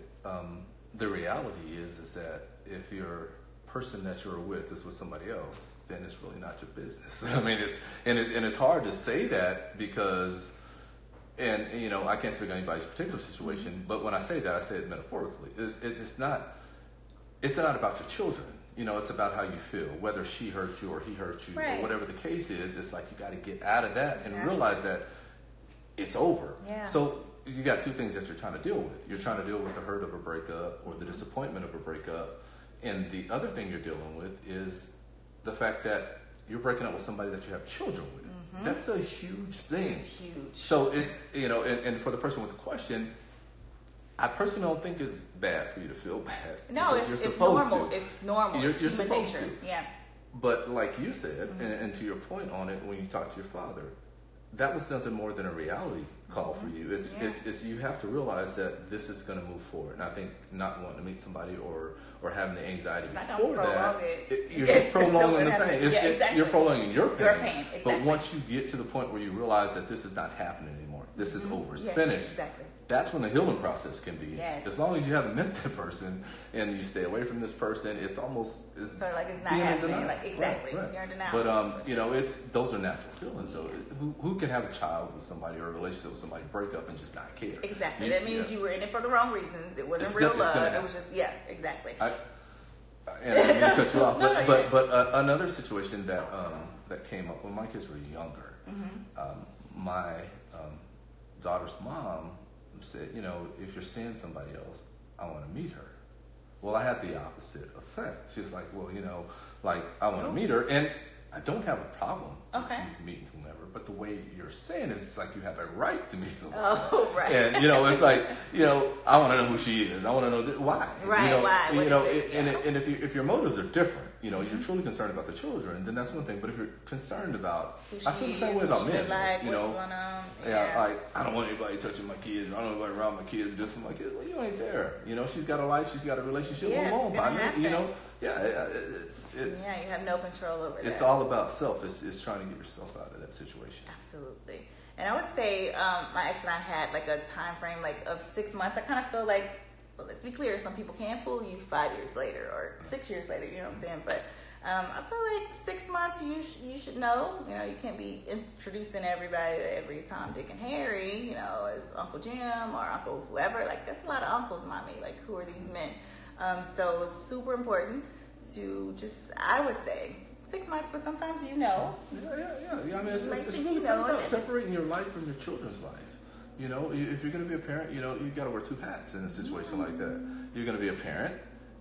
[SPEAKER 3] the reality is that if your person that you're with is with somebody else, then it's really not your business. I mean, it's hard to say that because, and I can't speak on anybody's particular situation, but when I say that, I say it metaphorically. It's not about your children. It's about how you feel, whether she hurt you or he hurt you,
[SPEAKER 1] right,
[SPEAKER 3] or whatever the case is. It's like you got to get out of that and realize that it's over.
[SPEAKER 1] Yeah.
[SPEAKER 3] So you got two things that you're trying to deal with. You're trying to deal with the hurt of a breakup or the disappointment of a breakup. And the other thing you're dealing with is the fact that you're breaking up with somebody that you have children with. That's a huge thing.
[SPEAKER 1] It's huge.
[SPEAKER 3] So, and for the person with the question, I personally don't think it's bad for you to feel bad.
[SPEAKER 1] No, it's normal. It's normal.
[SPEAKER 3] You're supposed
[SPEAKER 1] nature.
[SPEAKER 3] to.
[SPEAKER 1] Yeah.
[SPEAKER 3] But like you said, and to your point on it, when you talk to your father, that was nothing more than a reality call for you. It's you have to realize that this is going to move forward. And I think not wanting to meet somebody or having the anxiety before that, you're just prolonging the pain.
[SPEAKER 1] Exactly.
[SPEAKER 3] You're prolonging your pain.
[SPEAKER 1] Exactly.
[SPEAKER 3] But once you get to the point where you realize that this is not happening anymore, this is over, it's finished.
[SPEAKER 1] Exactly.
[SPEAKER 3] That's when the healing process can begin.
[SPEAKER 1] Yes.
[SPEAKER 3] As long as you haven't met that person and you stay away from this person, it's sort
[SPEAKER 1] of like it's not happening. Like, exactly.
[SPEAKER 3] Right.
[SPEAKER 1] You're in denial.
[SPEAKER 3] But those are natural feelings. So who can have a child with somebody or a relationship with somebody, break up and just not care?
[SPEAKER 1] Exactly. That means you were in it for the wrong reasons. It wasn't real love. It was just exactly.
[SPEAKER 3] And I didn't mean to cut you off, but another situation that came up when my kids were younger, my daughter's mom said, if you're seeing somebody else, I want to meet her. Well, I had the opposite effect. She was like, well, I want to meet her, and I don't have a problem with you meeting whomever, but the way you're saying it's like you have a right to meet someone.
[SPEAKER 1] Oh, right.
[SPEAKER 3] And, it's like, I want to know who she is. I want to know why.
[SPEAKER 1] Right, why?
[SPEAKER 3] And if your motives are different, you're truly concerned about the children, then that's one thing. But if you're concerned about, I feel the same way about men.
[SPEAKER 1] Like,
[SPEAKER 3] I don't want anybody touching my kids. I don't want anybody around my kids. Just for my kids. Well, you ain't there. She's got a life. She's got a relationship. Alone by me. It's
[SPEAKER 1] you have no control over that.
[SPEAKER 3] It's all about self. It's trying to get yourself out of that situation.
[SPEAKER 1] Absolutely. And I would say my ex and I had like a time frame of 6 months. I kind of feel like, well, let's be clear, some people can fool you 5 years later or 6 years later, you know what I'm saying? But I feel like 6 months you should know. You know, you can't be introducing everybody to every Tom, Dick, and Harry, you know, as Uncle Jim or Uncle whoever. Like, that's a lot of uncles, mommy. Like, who are these men? So it's super important to just, I would say, 6 months, but sometimes you know.
[SPEAKER 3] Yeah. I mean, it's
[SPEAKER 1] Like,
[SPEAKER 3] really
[SPEAKER 1] you know,
[SPEAKER 3] about separating your life from your children's life. You know, if you're going to be a parent, you know, you got to wear two hats in a situation like that. You're going to be a parent,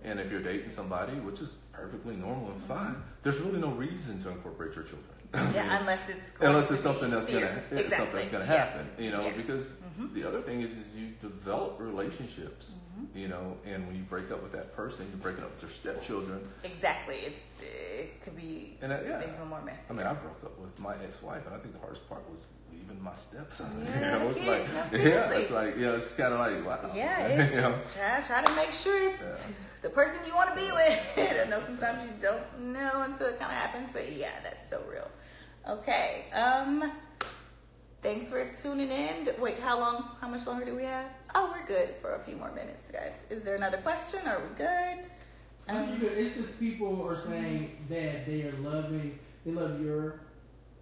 [SPEAKER 3] and if you're dating somebody, which is perfectly normal and fine, there's really no reason to incorporate your children.
[SPEAKER 1] Yeah, unless it's
[SPEAKER 3] something that's going to happen. You know,
[SPEAKER 1] Yeah.
[SPEAKER 3] because the other thing is you develop relationships. You know, and when you break up with that person, you're breaking up with your stepchildren.
[SPEAKER 1] Exactly. It could be even more messy.
[SPEAKER 3] I mean, I broke up with my ex-wife, and I think the hardest part was leaving my stepson.
[SPEAKER 1] Yeah,
[SPEAKER 3] you know, it's like, it's like, you know, it's kind of like, wow.
[SPEAKER 1] Yeah, it's,
[SPEAKER 3] you know?
[SPEAKER 1] try to make sure it's the person you want to be with. I know sometimes you don't know until it kind of happens, but yeah, that's so real. Okay. Thanks for tuning in. Wait, how much longer do we have? Oh, we're good for a few more minutes, guys. Is there another question? Are we good?
[SPEAKER 2] It's just people are saying that they love your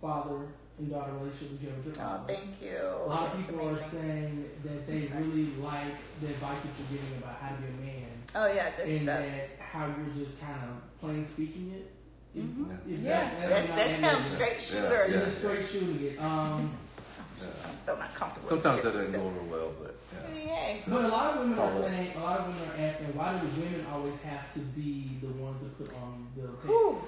[SPEAKER 2] father and daughter relationship with your father.
[SPEAKER 1] Oh, thank you.
[SPEAKER 2] A lot of people are saying that they really like the advice that you're giving about how to be a man.
[SPEAKER 1] Oh, yeah, good
[SPEAKER 2] and
[SPEAKER 1] stuff.
[SPEAKER 2] that how you're just kind of plain speaking it.
[SPEAKER 1] That's him, straight shooter.
[SPEAKER 2] He's just straight shooting it.
[SPEAKER 1] I'm still not comfortable.
[SPEAKER 3] Sometimes that doesn't go over well, but
[SPEAKER 1] yeah.
[SPEAKER 2] But a lot of women are asking, why do women always have to be the ones that put on the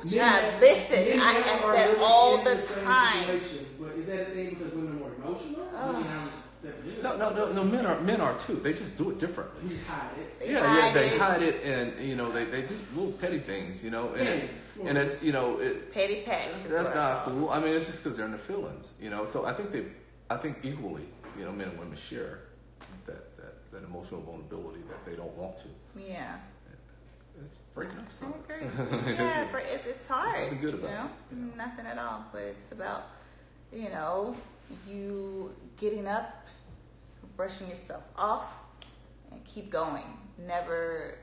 [SPEAKER 1] Child, listen, I ask that all the time.
[SPEAKER 2] But is that a thing because women are more emotional?
[SPEAKER 3] No. Men are too. They just do it differently.
[SPEAKER 2] You hide it.
[SPEAKER 3] They hide it, and you know they do little petty things, you know, and it's you know
[SPEAKER 1] petty.
[SPEAKER 3] That's not cool. I mean, it's just because they're in their feelings, you know. So I think equally, you know, men and women share that emotional vulnerability that they don't want to.
[SPEAKER 1] Yeah.
[SPEAKER 3] It's breaking up.
[SPEAKER 1] I agree. Yeah, it's hard.
[SPEAKER 3] There's nothing good about
[SPEAKER 1] it. Nothing at all. But it's about, you know, you getting up, brushing yourself off, and keep going. Never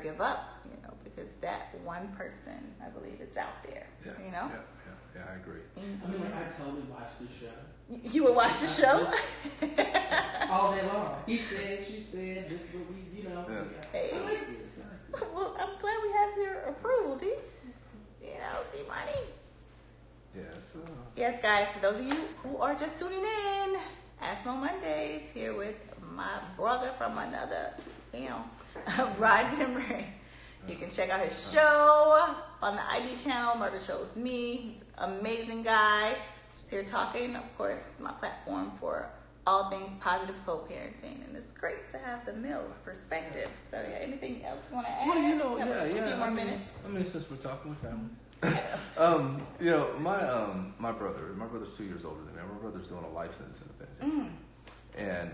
[SPEAKER 1] give up, you know, because that one person, I believe, is out there.
[SPEAKER 3] Yeah,
[SPEAKER 1] you know?
[SPEAKER 3] Yeah, I agree.
[SPEAKER 2] I mean, like, I totally watched this show.
[SPEAKER 1] You would watch the show?
[SPEAKER 2] All day long. He said, she said, this is what we, you know.
[SPEAKER 3] Yeah.
[SPEAKER 1] Hey.
[SPEAKER 2] I like this.
[SPEAKER 1] Well, I'm glad we have your approval, D. You know, D Money.
[SPEAKER 3] Yes.
[SPEAKER 1] Yes, guys, for those of you who are just tuning in, Asmo Mondays here with my brother from another, Rod Timber. You can check out his show on the ID channel, Murder Chose Me. He's an amazing guy. Just here talking, of course, my platform for all things positive co-parenting, and it's great to have the male's perspective. So, yeah, anything else you want to add?
[SPEAKER 3] Well, you know,
[SPEAKER 1] A few more minutes.
[SPEAKER 3] I mean, since we're talking with family, you know, my brother's 2 years older than me. My brother's doing a life sentence and things, and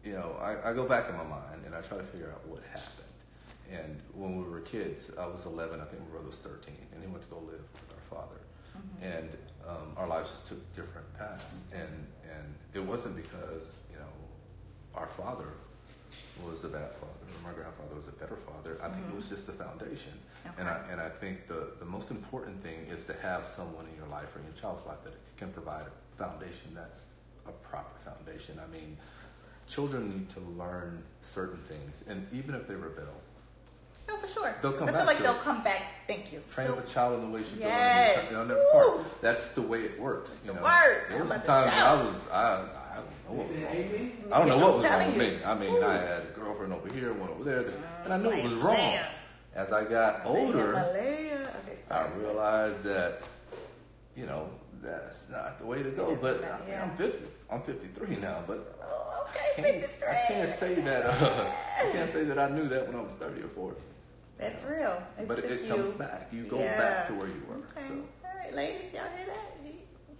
[SPEAKER 3] you know, I go back in my mind and I try to figure out what happened. And when we were kids, I was 11. I think my brother was 13, and he went to go live with our father. And our lives just took different paths, and it wasn't because, you know, our father was a bad father or my grandfather was a better father. I think it was just the foundation.
[SPEAKER 1] Okay.
[SPEAKER 3] And I think the most important thing is to have someone in your life or in your child's life that can provide a foundation that's a proper foundation. I mean, children need to learn certain things, and even if they rebel,
[SPEAKER 1] no, for sure.
[SPEAKER 3] they'll come back.
[SPEAKER 1] I feel like
[SPEAKER 3] to
[SPEAKER 1] they'll
[SPEAKER 3] it.
[SPEAKER 1] come back. Thank you.
[SPEAKER 3] Train up a child in the way she goes.
[SPEAKER 1] Yes.
[SPEAKER 3] You know, never part. That's the way it works.
[SPEAKER 1] That's
[SPEAKER 3] you
[SPEAKER 1] the
[SPEAKER 3] know.
[SPEAKER 1] word.
[SPEAKER 3] There was
[SPEAKER 1] I'm
[SPEAKER 3] some
[SPEAKER 1] about
[SPEAKER 3] times
[SPEAKER 1] to
[SPEAKER 3] I don't know what was wrong with me. I don't know what was wrong with me. I mean, I had a girlfriend over here, one over there, and I knew it was wrong. As I got older, I realized that, you know, that's not the way to go. But I mean, I'm 50. I'm 53 now, but I can't say that I knew that when I was 30 or 40.
[SPEAKER 1] That's real.
[SPEAKER 3] But it comes back. You go back to where you were.
[SPEAKER 1] Okay.
[SPEAKER 3] So.
[SPEAKER 1] All right, ladies, y'all hear that?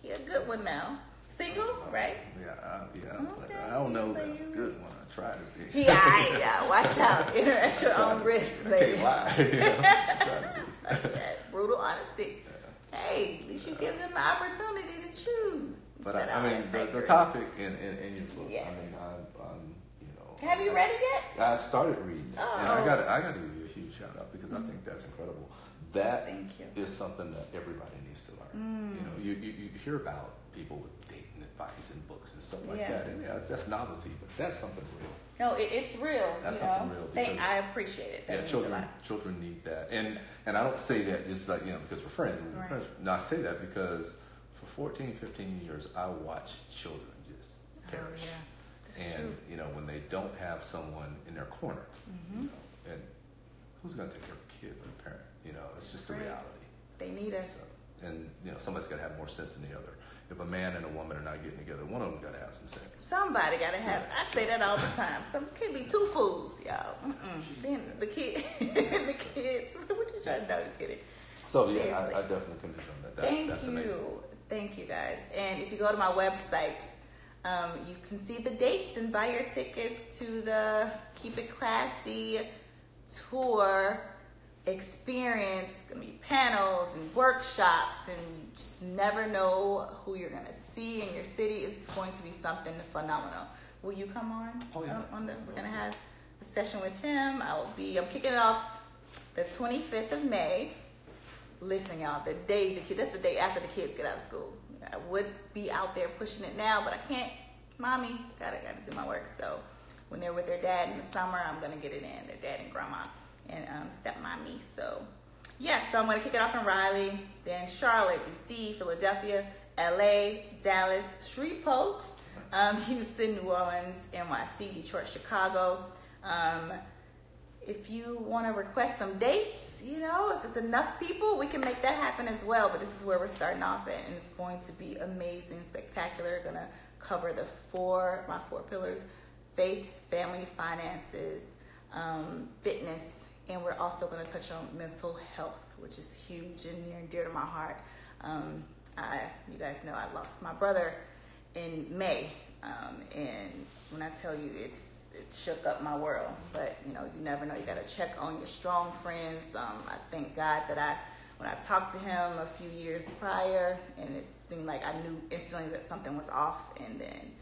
[SPEAKER 1] He a good one now. Single, right?
[SPEAKER 3] Yeah.
[SPEAKER 1] Okay.
[SPEAKER 3] I don't know that good one. I try to be.
[SPEAKER 1] Yeah. Watch out. Enter at your own risk, lady.
[SPEAKER 3] Can't lie. I try to be.
[SPEAKER 1] Like that. Brutal honesty. Yeah. Hey, at least you give them the opportunity to choose.
[SPEAKER 3] But I mean, the topic in your book.
[SPEAKER 1] Yes.
[SPEAKER 3] I mean, I'm you know.
[SPEAKER 1] Have you read it yet?
[SPEAKER 3] I started reading,
[SPEAKER 1] Oh.
[SPEAKER 3] and I got to give you a huge shout out because I think that's incredible. that
[SPEAKER 1] Thank you.
[SPEAKER 3] is something that everybody needs to learn. You know, you hear about people with dating advice and books and stuff like that, and that's novelty, but that's something real.
[SPEAKER 1] No, it's real.
[SPEAKER 3] That's
[SPEAKER 1] you know?
[SPEAKER 3] something real. Because,
[SPEAKER 1] I appreciate it. That means a lot.
[SPEAKER 3] Children need that, and I don't say that just like because we're friends. We're friends. No, I say that because for 14, 15 years, I watched children just perish.
[SPEAKER 1] That's
[SPEAKER 3] and
[SPEAKER 1] true.
[SPEAKER 3] when they don't have someone in their corner, and who's going to take care of a kid but a parent? It's just the reality.
[SPEAKER 1] They need us.
[SPEAKER 3] So, and somebody's got to have more sense than the other. If a man and a woman are not getting together, one of them got to have some sense.
[SPEAKER 1] Somebody got to have. I say that all the time. Some could be two fools, y'all. Then the kids. What you trying to do? Just kidding.
[SPEAKER 3] So yeah, I definitely commend you on that. That's amazing.
[SPEAKER 1] Thank you, guys. And if you go to my website, you can see the dates and buy your tickets to the Keep It Classy tour experience. It's gonna be panels and workshops, and you just never know who you're gonna see in your city. It's going to be something phenomenal. Will you come on?
[SPEAKER 3] Oh yeah.
[SPEAKER 1] We're gonna have a session with him. I'm kicking it off the 25th of May. Listen, y'all, that's the day after the kids get out of school. I would be out there pushing it now, but I can't. Mommy, gotta do my work. So when they're with their dad in the summer, I'm gonna get it in. Their dad and grandma and stepmommy. So yeah, so I'm gonna kick it off in Raleigh, then Charlotte, DC, Philadelphia, LA, Dallas, Shreveport, Houston, New Orleans, NYC, Detroit, Chicago. If you want to request some dates, if it's enough people, we can make that happen as well. But this is where we're starting off at, and it's going to be amazing, spectacular. Going to cover my four pillars: faith, family, finances, fitness, and we're also going to touch on mental health, which is huge and near and dear to my heart. You guys know I lost my brother in May, and when I tell you it shook up my world. But you never know. You got to check on your strong friends. I thank God that when I talked to him a few years prior, and it seemed like I knew instantly that something was off, and then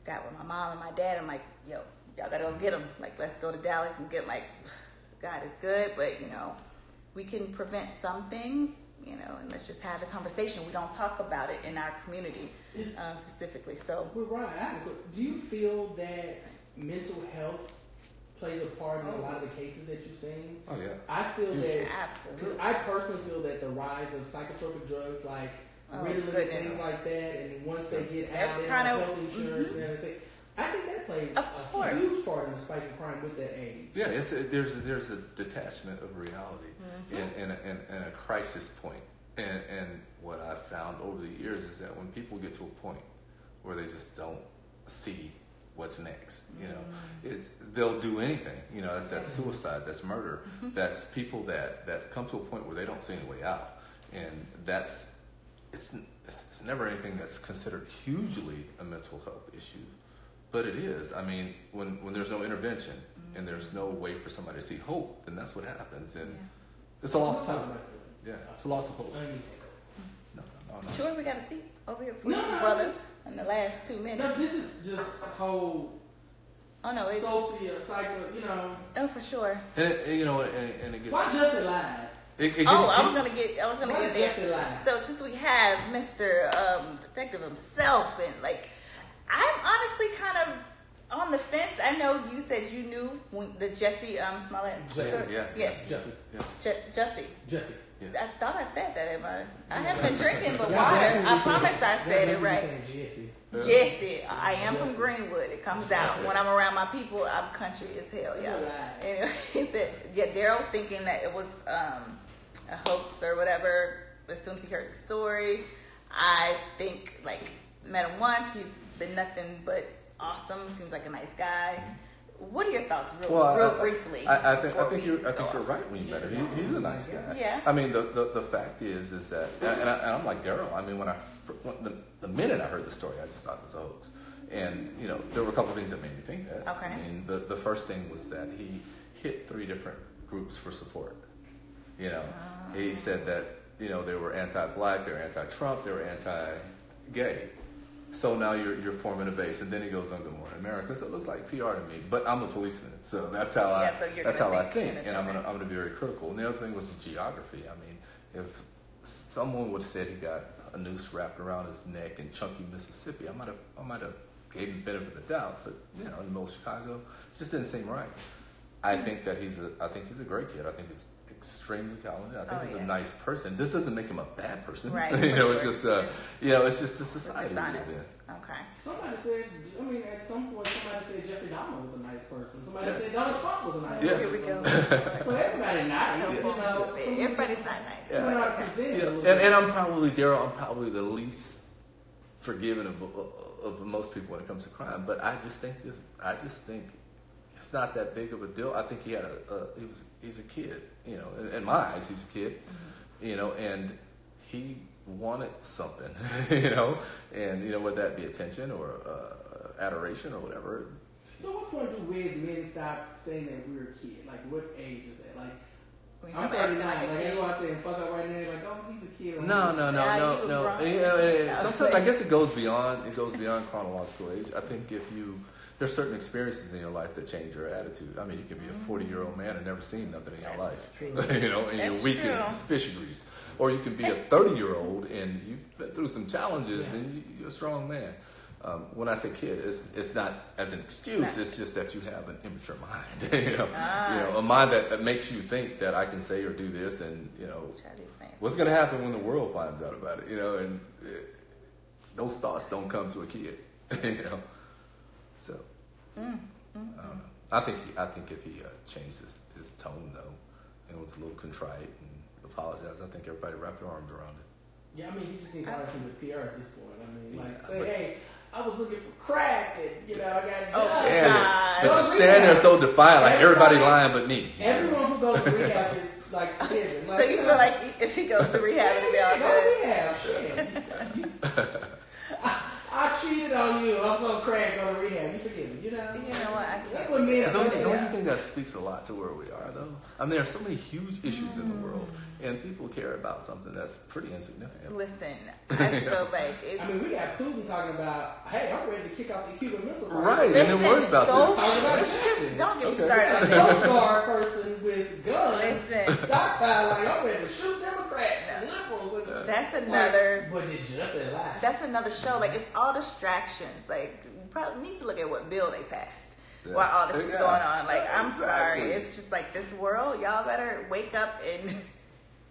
[SPEAKER 1] got with my mom and my dad. I'm like, yo, y'all got to go get him. Like, let's go to Dallas and get God is good, but we can prevent some things. And let's just have the conversation. We don't talk about it in our community specifically. So,
[SPEAKER 2] well, Ryan, do you feel that mental health plays a part in a lot of the cases that you've seen?
[SPEAKER 3] Oh yeah.
[SPEAKER 2] I feel that
[SPEAKER 1] absolutely.
[SPEAKER 2] I personally feel that the rise of psychotropic drugs like Ritalin and things like that, and once they get out, they have health insurance and everything. I think that plays a huge part in the spike in crime with that age.
[SPEAKER 3] Yeah, there's a detachment of reality and a crisis point. And what I've found over the years is that when people get to a point where they just don't see what's next, they'll do anything. That's suicide, that's murder, that's people that come to a point where they don't see any way out, and it's never anything that's considered hugely a mental health issue. But it is. I mean, when there's no intervention and there's no way for somebody to see hope, then that's what happens. And it's a loss of hope. Yeah, it's a loss of hope. No.
[SPEAKER 1] Sure, we got a seat over here for you, brother, in the last 2 minutes.
[SPEAKER 2] No, this is just whole
[SPEAKER 1] it's
[SPEAKER 2] psycho,
[SPEAKER 1] Oh, for sure.
[SPEAKER 3] And it gets...
[SPEAKER 2] Why Justin lied?
[SPEAKER 1] I was gonna get there. So since we have Mr. Detective himself, and I'm honestly kind of on the fence. I know you said you knew the Jesse Smollett. Yes. Jesse.
[SPEAKER 3] Yeah.
[SPEAKER 1] I thought I said that. I haven't been drinking but water. I promise I said it right. Jesse. I am from Greenwood. It comes out when I'm around my people. I'm country as hell, y'all. Anyway, he said, Daryl was thinking that it was a hoax or whatever. As soon as he heard the story, I think met him once. He's been nothing but awesome. Seems like a nice guy. What are your thoughts, real briefly?
[SPEAKER 3] I think you're right when you met him. He's a nice guy.
[SPEAKER 1] Yeah.
[SPEAKER 3] I mean, the fact is that, and I'm like Daryl. I mean, the minute I heard the story, I just thought it was a hoax. And there were a couple of things that made me think that.
[SPEAKER 1] Okay.
[SPEAKER 3] I mean, the first thing was that he hit 3 different groups for support. He said that they were anti-black, they were anti-Trump, they were anti-gay. So now you're forming a base, and then he goes on Good Morning America. So it looks like PR to me, but I'm a policeman, so that's how I think, and I'm gonna be very critical. And the other thing was the geography. I mean, if someone would have said he got a noose wrapped around his neck in Chunky, Mississippi, I might have gave him the benefit of the doubt, but in the middle of Chicago, it just didn't seem right. I think he's a great kid. I think he's extremely talented. I think he's a nice person. This doesn't make him a bad person.
[SPEAKER 1] Right.
[SPEAKER 3] It's just it's just a society.
[SPEAKER 1] Okay.
[SPEAKER 2] Somebody said, at some point, somebody said Jeffrey Dahmer was a nice person. Somebody said Donald Trump was a nice person.
[SPEAKER 1] Here we go.
[SPEAKER 2] So everybody nice.
[SPEAKER 1] Everybody's not nice.
[SPEAKER 3] Yeah. And I'm probably the least forgiving of most people when it comes to crime. But I just think it's not that big of a deal. I think he's a kid, in my eyes he's a kid, and he wanted something, and would that be attention or adoration or whatever.
[SPEAKER 2] So what point do we as men stop saying that we're a kid? Like what age is that? Like I'm 39, I go out there and fuck up right now, like, oh, he's a kid.
[SPEAKER 3] No. Sometimes I guess it goes beyond chronological age. I think there's certain experiences in your life that change your attitude. I mean, you can be a 40-year-old man and never seen nothing in your life, and you're weak as fish grease. Or you can be a 30-year-old and you've been through some challenges and you're a strong man. When I say kid, it's not as an excuse. It's just that you have an immature mind. A mind that makes you think that I can say or do this, and what's going to happen when the world finds out about it. And those thoughts don't come to a kid. So I don't know. I think if he changed his tone though, and was a little contrite and apologized, I think everybody wrapped their arms around it.
[SPEAKER 2] Yeah, he just needs to hire some PR at this point. Hey, I was looking for crack, and I got
[SPEAKER 3] but just stand there so defiant, like everybody lying but me.
[SPEAKER 2] Everyone who goes to rehab is like forgiven.
[SPEAKER 1] So you feel like if he goes to rehab, it'll be all good.
[SPEAKER 2] Rehab, shit. I cheated on you. I'm gonna crack, go to rehab. You forgive me. You know
[SPEAKER 1] what? I can't.
[SPEAKER 2] That's what men say.
[SPEAKER 3] Don't you think that speaks a lot to where we are, though? I mean, there are so many huge issues in the world, and people care about something that's pretty insignificant.
[SPEAKER 1] Listen, I feel like it's...
[SPEAKER 2] we got Putin talking about, hey, I'm ready to kick off the Cuban Missile Crisis.
[SPEAKER 3] Right, and they're worried about
[SPEAKER 1] this. Don't get me started.
[SPEAKER 2] A Coast Guard person with guns.
[SPEAKER 1] Listen.
[SPEAKER 2] Stockpile, like, I'm ready to shoot Democrats and liberals.
[SPEAKER 1] That's another...
[SPEAKER 2] But it just a lie.
[SPEAKER 1] That's another show. Like, it's all distractions. Like, you probably need to look at what bill they passed while all this is going on. Like, I'm sorry. It's just like this world. Y'all better wake up and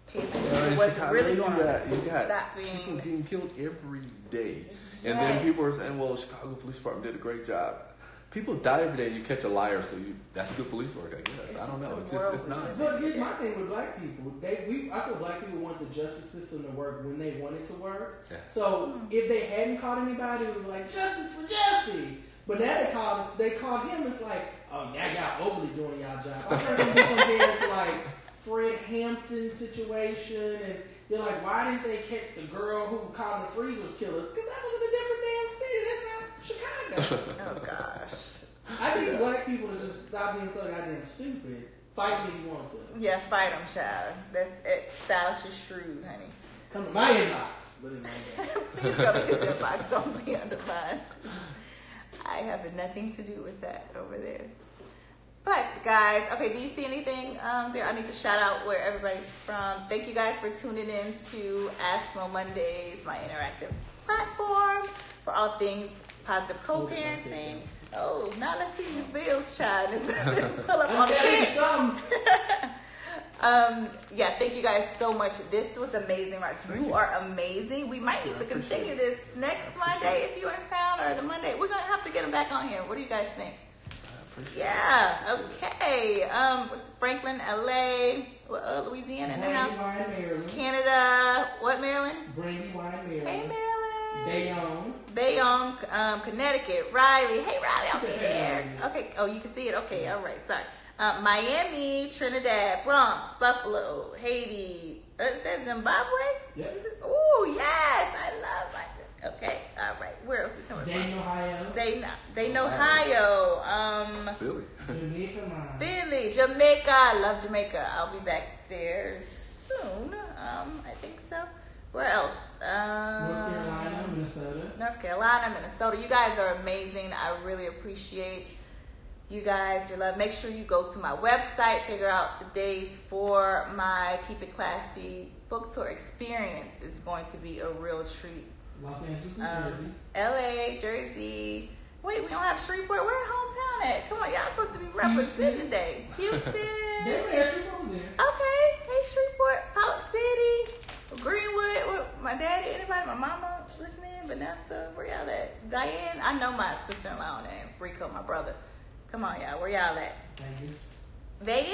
[SPEAKER 1] pay attention to what's really going on.
[SPEAKER 3] You got people being killed every day. And then people are saying, well, Chicago Police Department did a great job. People die every day and you catch a liar, so that's good police work, I guess. I don't know. It's not.
[SPEAKER 2] But here's my thing with black people. I feel black people want the justice system to work when they want it to work. Yeah. So if they hadn't caught anybody, it would be like, justice for Jesse. But now they called him, it's like, oh, now y'all overly doing y'all job. I heard them compared to like Fred Hampton situation, and they're like, why didn't they catch the girl who called the freezers killers? Because that was in a different damn city. That's not Chicago.
[SPEAKER 1] Oh gosh.
[SPEAKER 2] I need black people to just stop being so goddamn stupid. Fight me if you want to.
[SPEAKER 1] Yeah, fight them, child. That's it. Stylish is shrewd, honey.
[SPEAKER 2] Come to my inbox.
[SPEAKER 1] Please go to his inbox. Don't be under mine. I have nothing to do with that over there. But guys, okay, do you see anything there? I need to shout out where everybody's from. Thank you guys for tuning in to ASMO Mondays, my interactive platform for all things positive co-parenting. Oh, now let's see these bills, child. Pull up on the pit. Yeah, thank you guys so much. This was amazing, Mark. You are amazing. We might need to continue this next Monday if you're in town, or the Monday. We're going to have to get them back on here. What do you guys think? Yeah, okay. Franklin, LA, Louisiana in the house.
[SPEAKER 2] Maryland.
[SPEAKER 1] Canada, what, Maryland?
[SPEAKER 2] Brandywine, Maryland.
[SPEAKER 1] Hey, Maryland.
[SPEAKER 2] Bayonne,
[SPEAKER 1] Connecticut. Riley. Hey, Riley, I'll be there. Okay. Oh, you can see it. Okay. All right. Sorry. Miami, Trinidad, Bronx, Buffalo, Haiti. Is that Zimbabwe?
[SPEAKER 2] Yeah.
[SPEAKER 1] Oh, yes. I love it. Okay. All right. Where else we coming
[SPEAKER 2] Dayton,
[SPEAKER 1] from?
[SPEAKER 2] Ohio.
[SPEAKER 1] Dayton, Ohio.
[SPEAKER 3] Philly.
[SPEAKER 2] Jamaica,
[SPEAKER 1] Jamaica. I love Jamaica. I'll be back there soon. I think so. Where else? North Carolina, Minnesota. You guys are amazing. I really appreciate you guys, your love. Make sure you go to my website, figure out the days for my Keep It Classy book tour experience. It's going to be a real treat.
[SPEAKER 2] Los Angeles, Jersey.
[SPEAKER 1] LA, Jersey. Wait, we don't have Shreveport. Where hometown at? Come on, y'all supposed to be representing today. Houston.
[SPEAKER 2] Shreveport there.
[SPEAKER 1] Okay. Hey, Shreveport, Polk City, Greenwood. My daddy, anybody? My mama listening? Vanessa, where y'all at? Diane, I know my sister-in-law and Rico, my brother. Come on, y'all. Where y'all at? Vegas?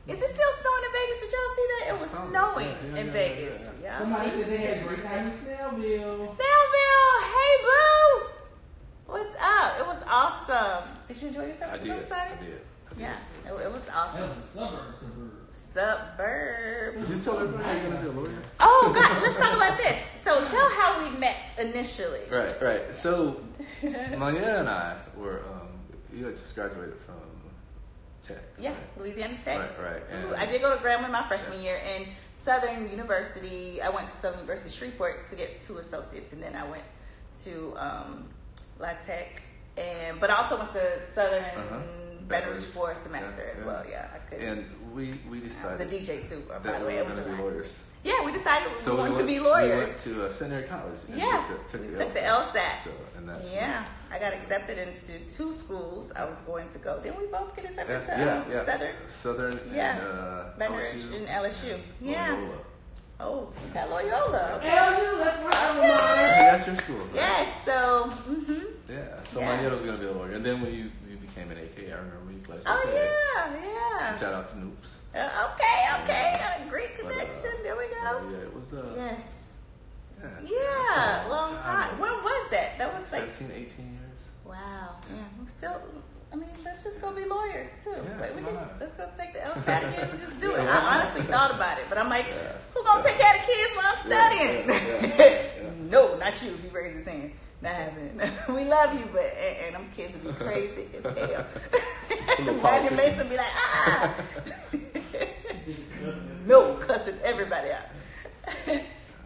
[SPEAKER 1] Is it still snowing in Vegas? Did y'all see that? It was snowing in Vegas.
[SPEAKER 2] Yeah. Somebody said they had a great time in Snellville.
[SPEAKER 1] Snellville, hey boo! What's up? It was awesome. Did you enjoy yourself?
[SPEAKER 3] I did.
[SPEAKER 1] Yeah, it was awesome.
[SPEAKER 2] That was
[SPEAKER 1] Suburb.
[SPEAKER 3] Did you tell everybody you're gonna be a lawyer?
[SPEAKER 1] Oh God, let's talk about this. So tell how we met initially.
[SPEAKER 3] Right. So Manya and I were you had just graduated from Tech.
[SPEAKER 1] Yeah,
[SPEAKER 3] right?
[SPEAKER 1] Louisiana Tech.
[SPEAKER 3] Right.
[SPEAKER 1] Ooh, I did go to Grambling my freshman year, and Southern University. I went to Southern University Shreveport to get 2 associates, and then I went to La Tech, but I also went to Southern Baton Rouge for a semester as well. Yeah, I could.
[SPEAKER 3] And we decided.
[SPEAKER 1] I was a DJ too, by
[SPEAKER 3] that
[SPEAKER 1] the
[SPEAKER 3] we
[SPEAKER 1] way.
[SPEAKER 3] were going to be lawyers.
[SPEAKER 1] Yeah, we decided we wanted to be
[SPEAKER 3] We
[SPEAKER 1] lawyers.
[SPEAKER 3] went to Centenary College. And
[SPEAKER 1] Yeah,
[SPEAKER 3] took
[SPEAKER 1] the LSAT.
[SPEAKER 3] So, and that's
[SPEAKER 1] I got accepted into 2 schools I was going to go. Didn't we both get accepted to
[SPEAKER 3] yeah.
[SPEAKER 1] Southern?
[SPEAKER 3] And
[SPEAKER 1] Baton Rouge and LSU. Yeah.
[SPEAKER 3] Loyola.
[SPEAKER 1] Oh, you got Loyola.
[SPEAKER 2] LU, that's my alma mater.
[SPEAKER 3] That's your school. Right?
[SPEAKER 1] Yes, so,
[SPEAKER 3] Yeah, so Manya was going to be a lawyer. And then when you became an AK, I remember you pledged
[SPEAKER 1] oh,
[SPEAKER 3] AK.
[SPEAKER 1] yeah.
[SPEAKER 3] Shout out to Noops.
[SPEAKER 1] Okay. Got a great connection. There we go.
[SPEAKER 3] Yeah, it was
[SPEAKER 1] Yes.
[SPEAKER 3] Yeah,
[SPEAKER 1] long time. When was that? That was like
[SPEAKER 3] 17, 18 years.
[SPEAKER 1] wow. Yeah, we still. I mean, let's just go be lawyers too.
[SPEAKER 3] Yeah,
[SPEAKER 1] Like,
[SPEAKER 3] why not?
[SPEAKER 1] let's go take the LSAT again and just do it.
[SPEAKER 3] Yeah,
[SPEAKER 1] I honestly thought about it, but I'm like, who gonna take care of the kids when I'm studying? No, not you. He raised his hand. Not happening. We love you, but and them kids will be crazy as hell. Imagine Mason be like, no, cussing everybody out.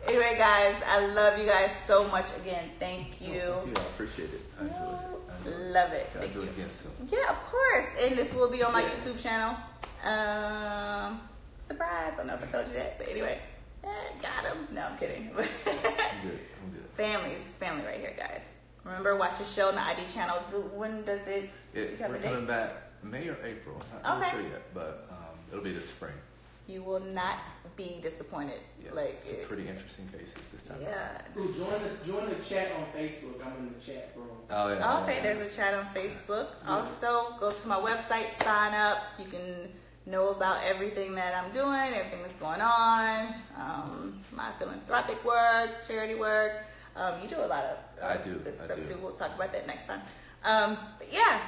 [SPEAKER 1] Anyway, guys, I love you guys so much. Again, thank you.
[SPEAKER 3] Thank you. I appreciate it. I enjoyed it.
[SPEAKER 1] Love it.
[SPEAKER 3] I'll do it again soon.
[SPEAKER 1] Yeah, of course. And this will be on my YouTube channel. Surprise. I don't know if I told you that, but anyway. Got him. No, I'm kidding.
[SPEAKER 3] I'm good.
[SPEAKER 1] Family. It's family right here, guys. Remember, watch the show on the ID channel. When does it?
[SPEAKER 3] We're coming back May or April. I'm not sure yet, but it'll be this spring.
[SPEAKER 1] You will not be disappointed.
[SPEAKER 3] Yeah,
[SPEAKER 1] like
[SPEAKER 3] it's a pretty interesting cases this time.
[SPEAKER 1] Yeah.
[SPEAKER 2] Ooh, join the chat on Facebook. I'm in the chat room.
[SPEAKER 3] Oh yeah.
[SPEAKER 1] Okay, there's a chat on Facebook. Also, go to my website, sign up. So you can know about everything that I'm doing, everything that's going on, my philanthropic work, charity work. You do a lot of good stuff too. We'll talk about that next time. But yeah,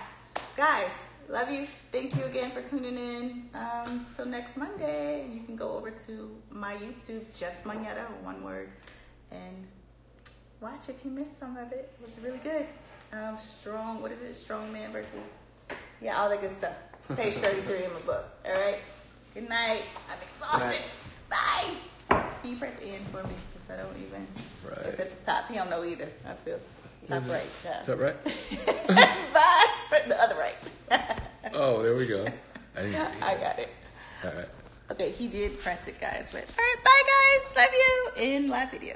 [SPEAKER 1] guys, love you. Thank you again for tuning in. Till next Monday. You can go over to my YouTube, Just Manetta, one word, and watch if you missed some of it. It was really good. What is it? Strongman versus, all that good stuff. Page 33 in my book. All right. Good night. I'm exhausted. Bye. Can you press N for me? Because I don't even.
[SPEAKER 3] Right.
[SPEAKER 1] It's at the top. He don't know either. I feel. Top right.
[SPEAKER 3] Is that right?
[SPEAKER 1] Bye. The other right.
[SPEAKER 3] Oh, there we go. I didn't see
[SPEAKER 1] I got it.
[SPEAKER 3] All right.
[SPEAKER 1] Okay, he did press it, guys. But all right, bye, guys. Love you. In live video.